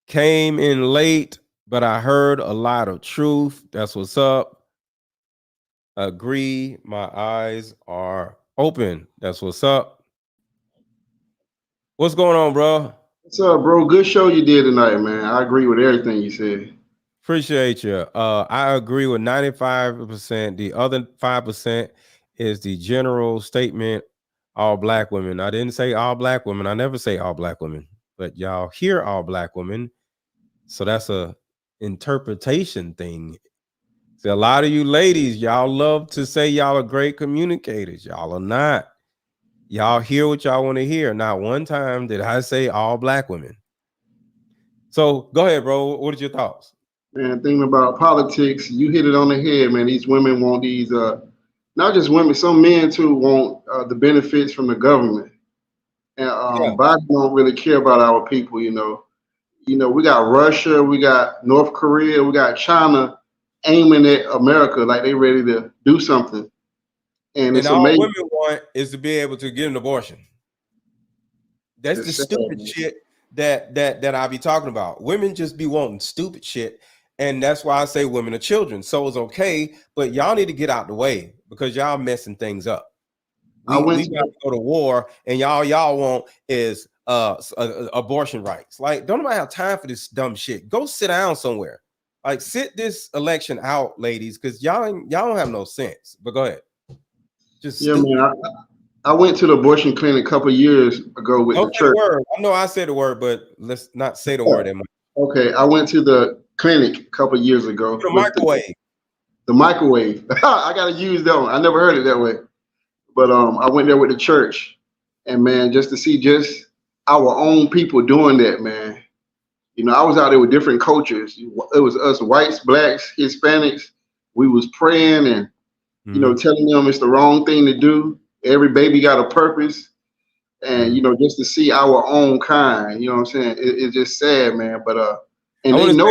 Came in late, but I heard a lot of truth. That's what's up. Agree. My eyes are open. That's what's up. What's going on, bro? What's up, bro? Good show you did tonight, man. I agree with everything you said. Appreciate you. I agree with 95%. The other 5% is the general statement, all black women. I didn't say all black women. I never say all black women, but y'all hear all black women. So that's a interpretation thing. See, a lot of you ladies, y'all love to say y'all are great communicators. Y'all are not. Y'all hear what y'all want to hear. Not one time did I say all black women. So go ahead, bro. What are your thoughts? Man, thinking about politics, you hit it on the head, man. These women want these, not just women, some men too want the benefits from the government. And Biden don't really care about our people, you know. You know, we got Russia, we got North Korea, we got China aiming at America like they ready to do something. And it's all amazing. women want is to be able to get an abortion. That's the stupid shit that I be talking about. Women just be wanting stupid shit. And that's why I say women are children. So it's okay, but y'all need to get out the way because y'all messing things up. We got to go to war, and y'all want is abortion rights. Like, don't nobody have time for this dumb shit. Go sit down somewhere. Like, sit this election out, ladies, because y'all don't have no sense. But go ahead. Just yeah, man. I went to the abortion clinic a couple years ago with the church. Word. I know I said the word, but let's not say the word. Okay, I went to the clinic a couple years ago. The microwave. The microwave. I gotta use that one. I never heard it that way. But I went there with the church, and man, just to see just our own people doing that, man. You know, I was out there with different cultures. It was us whites, blacks, Hispanics. We was praying and you know, telling them it's the wrong thing to do. Every baby got a purpose, and you know, just to see our own kind. You know what I'm saying? It's just sad, man. But and they know.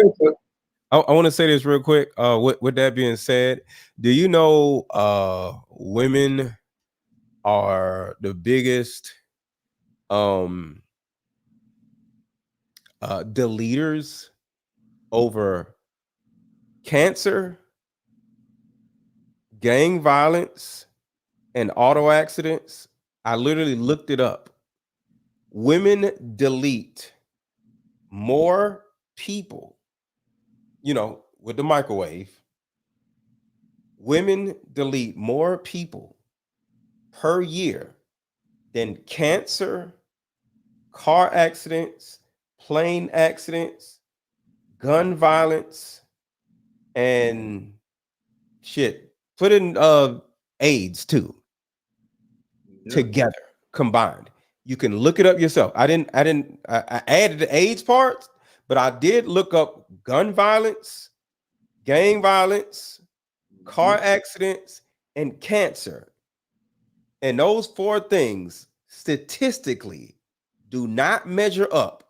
I want to say this real quick. With that being said, do you know women are the biggest deleters over cancer, gang violence, and auto accidents? I literally looked it up. Women delete more people, you know, with the microwave. Women delete more people per year than cancer, car accidents, plane accidents, gun violence, and shit. Put in AIDS too. Together, combined. You can look it up yourself. I added the AIDS part, but I did look up gun violence, gang violence, car accidents, and cancer. And those four things statistically do not measure up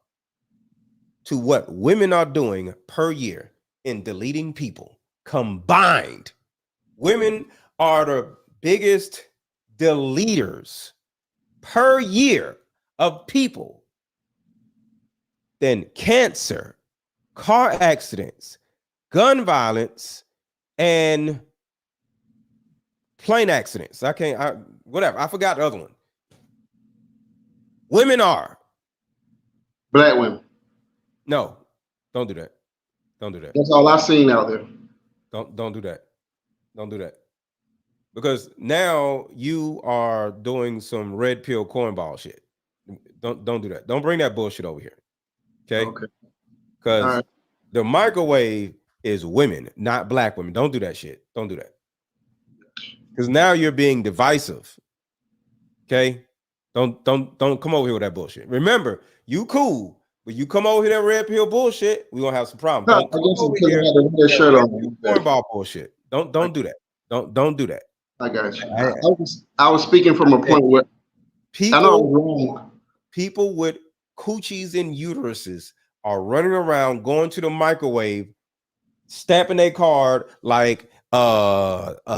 to what women are doing per year in deleting people combined. Women are the biggest deleters per year of people than cancer, car accidents, gun violence, and plane accidents. Whatever. I forgot the other one. Women are. Black women. No, don't do that. Don't do that. That's all I've seen out there. Don't do that. Don't do that. Because now you are doing some red pill cornball shit. Don't do that. Don't bring that bullshit over here. Okay? Because the microwave is women, not black women. Don't do that shit. Don't do that. Because now you're being divisive. Okay? Don't come over here with that bullshit. Remember, you cool, but you come over here that red pill bullshit, we're gonna have some problems. Don't come over here with shirt on. cornball bullshit. Don't do that. Don't do that. I got you. I was speaking from a point where I know I'm wrong. People with coochies and uteruses are running around going to the microwave, stamping their card like 3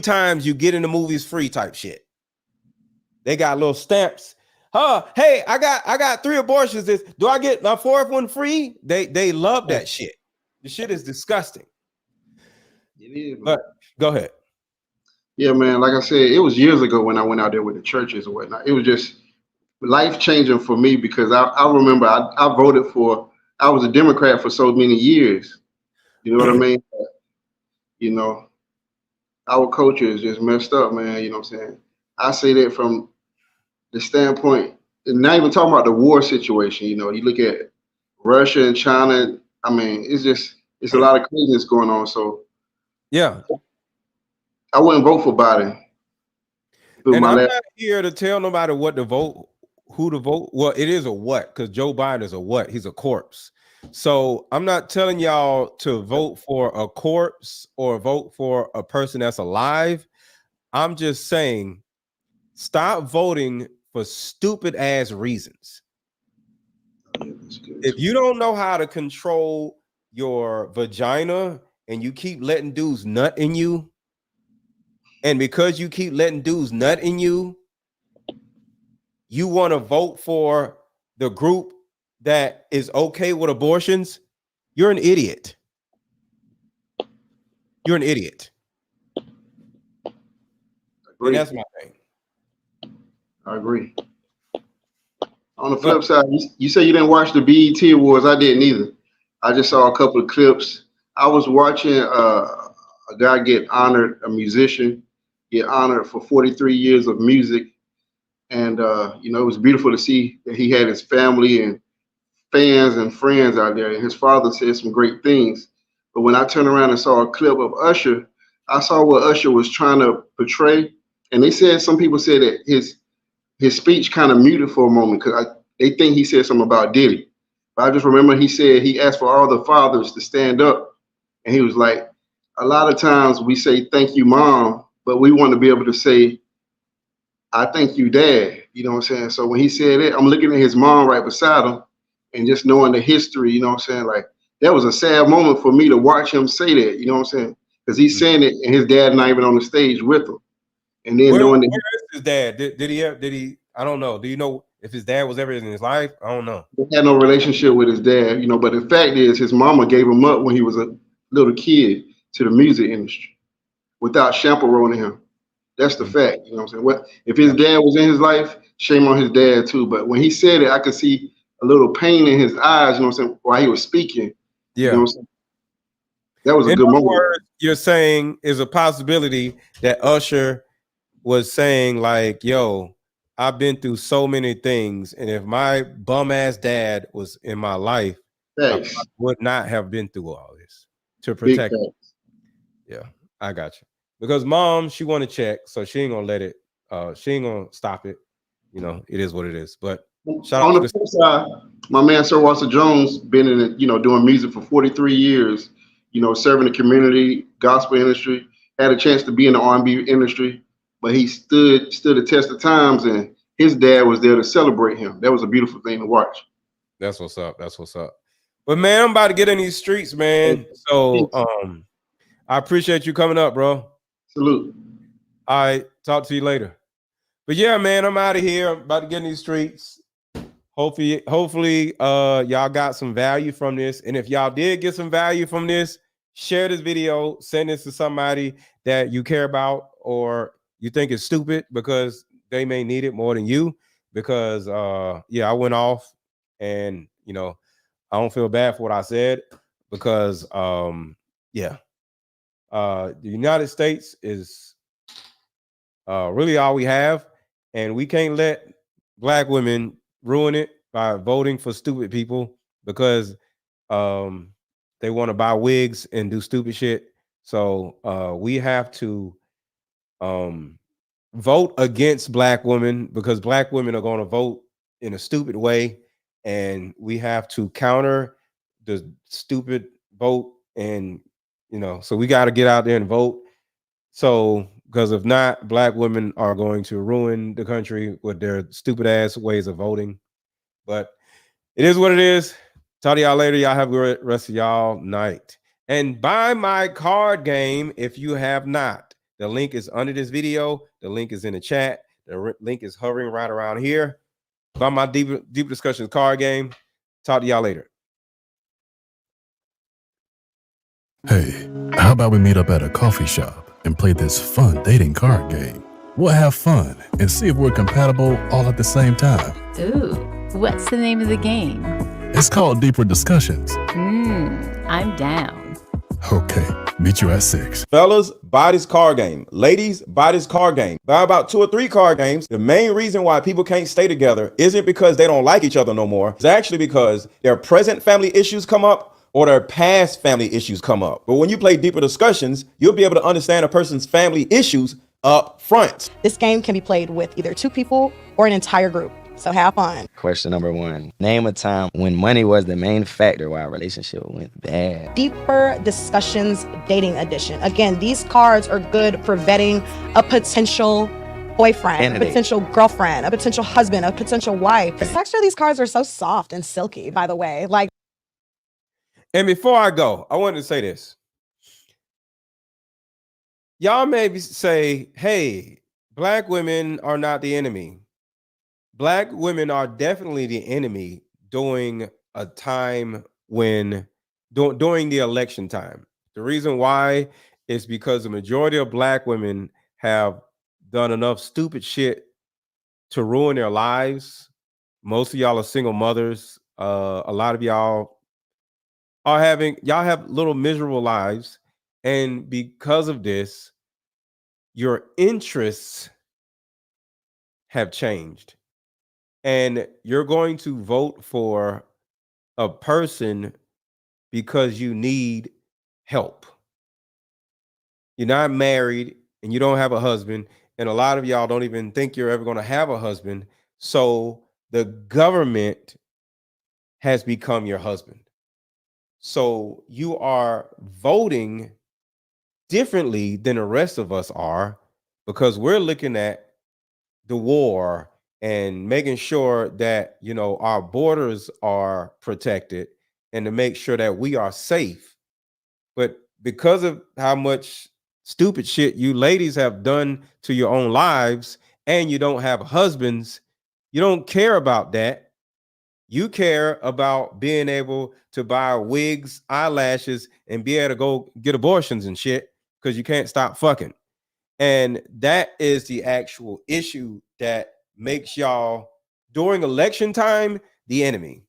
times you get in the movies free type shit. They got little stamps. Hey, I got 3 abortions. Do I get my 4th one free? They love that shit. The shit is disgusting. It is. But go ahead. Yeah, man. Like I said, it was years ago when I went out there with the churches and whatnot. It was just life changing for me because I remember I voted for. I was a Democrat for so many years. You know what I mean? You know, our culture is just messed up, man. You know what I'm saying? I say that from the standpoint, and not even talking about the war situation. You know, you look at Russia and China. I mean, it's a lot of craziness going on. So Yeah. I wouldn't vote for Biden. And I'm not here to tell nobody what to vote, who to vote. Well, it is a what, because Joe Biden is a what? He's a corpse. So I'm not telling y'all to vote for a corpse or vote for a person that's alive. I'm just saying, stop voting for stupid ass reasons. If you don't know how to control your vagina and you keep letting dudes nut in you, and because you keep letting dudes nut in you, you want to vote for the group that is okay with abortions, you're an idiot. You're an idiot. And that's my thing. I agree. On the flip side, you say you didn't watch the BET Awards. I didn't either. I just saw a couple of clips. I was watching a guy get honored, a musician, get honored for 43 years of music. And, you know, it was beautiful to see that he had his family and fans and friends out there. And his father said some great things. But when I turned around and saw a clip of Usher, I saw what Usher was trying to portray. And they said, some people said that his speech kind of muted for a moment because they think he said something about Diddy. But I just remember he said he asked for all the fathers to stand up. And he was like, a lot of times we say, thank you, mom, but we want to be able to say, I thank you, dad. You know what I'm saying? So when he said it, I'm looking at his mom right beside him and just knowing the history, you know what I'm saying? Like, that was a sad moment for me to watch him say that, you know what I'm saying? Because he's saying it and his dad not even on the stage with him. And then knowing that where is his dad? Did he, I don't know. Do you know if his dad was ever in his life? I don't know. he had no relationship with his dad, you know, but the fact is his mama gave him up when he was a little kid to the music industry without chaperoning him. That's the fact, you know what I'm saying? What if his dad was in his life, shame on his dad too. But when he said it, I could see a little pain in his eyes, you know what I'm saying, while he was speaking. Yeah. You know what I'm saying? That was a good moment. Words, you're saying is a possibility that Usher was saying, like, yo, I've been through so many things, and if my bum ass dad was in my life, I would not have been through all this to protect me. Yeah, I got you. Because mom, she want to check, so she ain't gonna let it. She ain't gonna stop it. You know, it is what it is. But shout on out the to flip side, my man Sir Walter Jones been in it, you know, doing music for 43 years. You know, serving the community, gospel industry. Had a chance to be in the R&B industry, but he stood the test of times, and his dad was there to celebrate him. That was a beautiful thing to watch. That's what's up. That's what's up. But man, I'm about to get in these streets, man. So I appreciate you coming up, bro. Salute. All right, talk to you later. But yeah, man, I'm out of here. I'm about to get in these streets. Hopefully, y'all got some value from this. And if y'all did get some value from this, share this video, send this to somebody that you care about or you think is stupid because they may need it more than you. Because yeah, I went off and you know, I don't feel bad for what I said because yeah. The United States is really all we have, and we can't let black women ruin it by voting for stupid people because they want to buy wigs and do stupid shit. So we have to vote against black women because black women are going to vote in a stupid way, and we have to counter the stupid vote. And you know, so we got to get out there and vote. So, because if not, black women are going to ruin the country with their stupid ass ways of voting. But it is what it is. Talk to y'all later. Y'all have a great rest of y'all night. And buy my card game if you have not. The link is under this video. The link is in the chat. The link is hovering right around here. Buy my deep discussions card game. Talk to y'all later. Hey, how about we meet up at a coffee shop and play this fun dating card game? We'll have fun and see if we're compatible all at the same time. Ooh, what's the name of the game? It's called Deeper Discussions. I'm down. Okay, meet you at 6. Fellas, buy this card game. Ladies, buy this card game. Buy about 2 or 3 card games. The main reason why people can't stay together isn't because they don't like each other no more. It's actually because their present family issues come up or their past family issues come up. But when you play deeper discussions, you'll be able to understand a person's family issues up front. This game can be played with either 2 people or an entire group. So have fun. Question number 1. Name a time when money was the main factor why a relationship went bad. Deeper discussions dating edition. Again, these cards are good for vetting a potential boyfriend, a Candidate. potential girlfriend, a potential husband, a potential wife. The texture of these cards are so soft and silky, by the way. Like, and before I go, I wanted to say this. Y'all maybe say, hey, Black women are not the enemy. Black women are definitely the enemy during a time when, during the election time. The reason why is because the majority of Black women have done enough stupid shit to ruin their lives. Most of y'all are single mothers. A lot of y'all have little miserable lives. And because of this, your interests have changed. And you're going to vote for a person because you need help. You're not married and you don't have a husband. And a lot of y'all don't even think you're ever going to have a husband. So the government has become your husband. So you are voting differently than the rest of us are, because we're looking at the war and making sure that, you know, our borders are protected and to make sure that we are safe. But because of how much stupid shit you ladies have done to your own lives, and you don't have husbands, you don't care about that. You care about being able to buy wigs, eyelashes, and be able to go get abortions and shit because you can't stop fucking. And that is the actual issue that makes y'all, during election time, the enemy.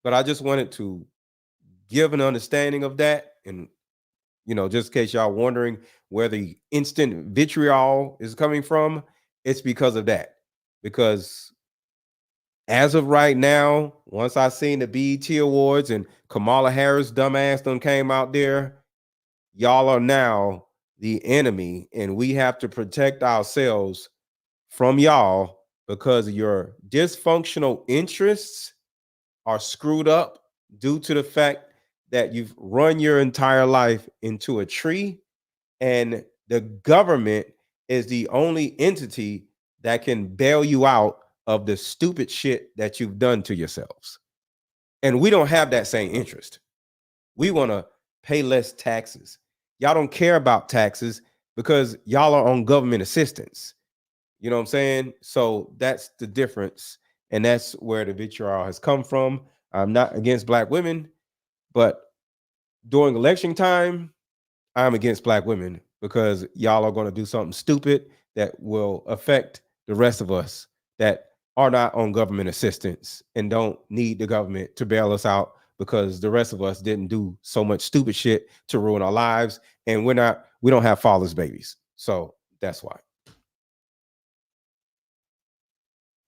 But I just wanted to give an understanding of that. And, you know, just in case y'all wondering where the instant vitriol is coming from, it's because of that. Because as of right now, once I seen the BET Awards and Kamala Harris dumbass done came out there, y'all are now the enemy, and we have to protect ourselves from y'all because your dysfunctional interests are screwed up due to the fact that you've run your entire life into a tree, and the government is the only entity that can bail you out of the stupid shit that you've done to yourselves. And we don't have that same interest. We want to pay less taxes. Y'all don't care about taxes because y'all are on government assistance. You know what I'm saying? So that's the difference. And that's where the vitriol has come from. I'm not against Black women, but during election time, I'm against Black women because y'all are going to do something stupid that will affect the rest of us that are not on government assistance and don't need the government to bail us out, because the rest of us didn't do so much stupid shit to ruin our lives, and we don't have father's babies. So that's why.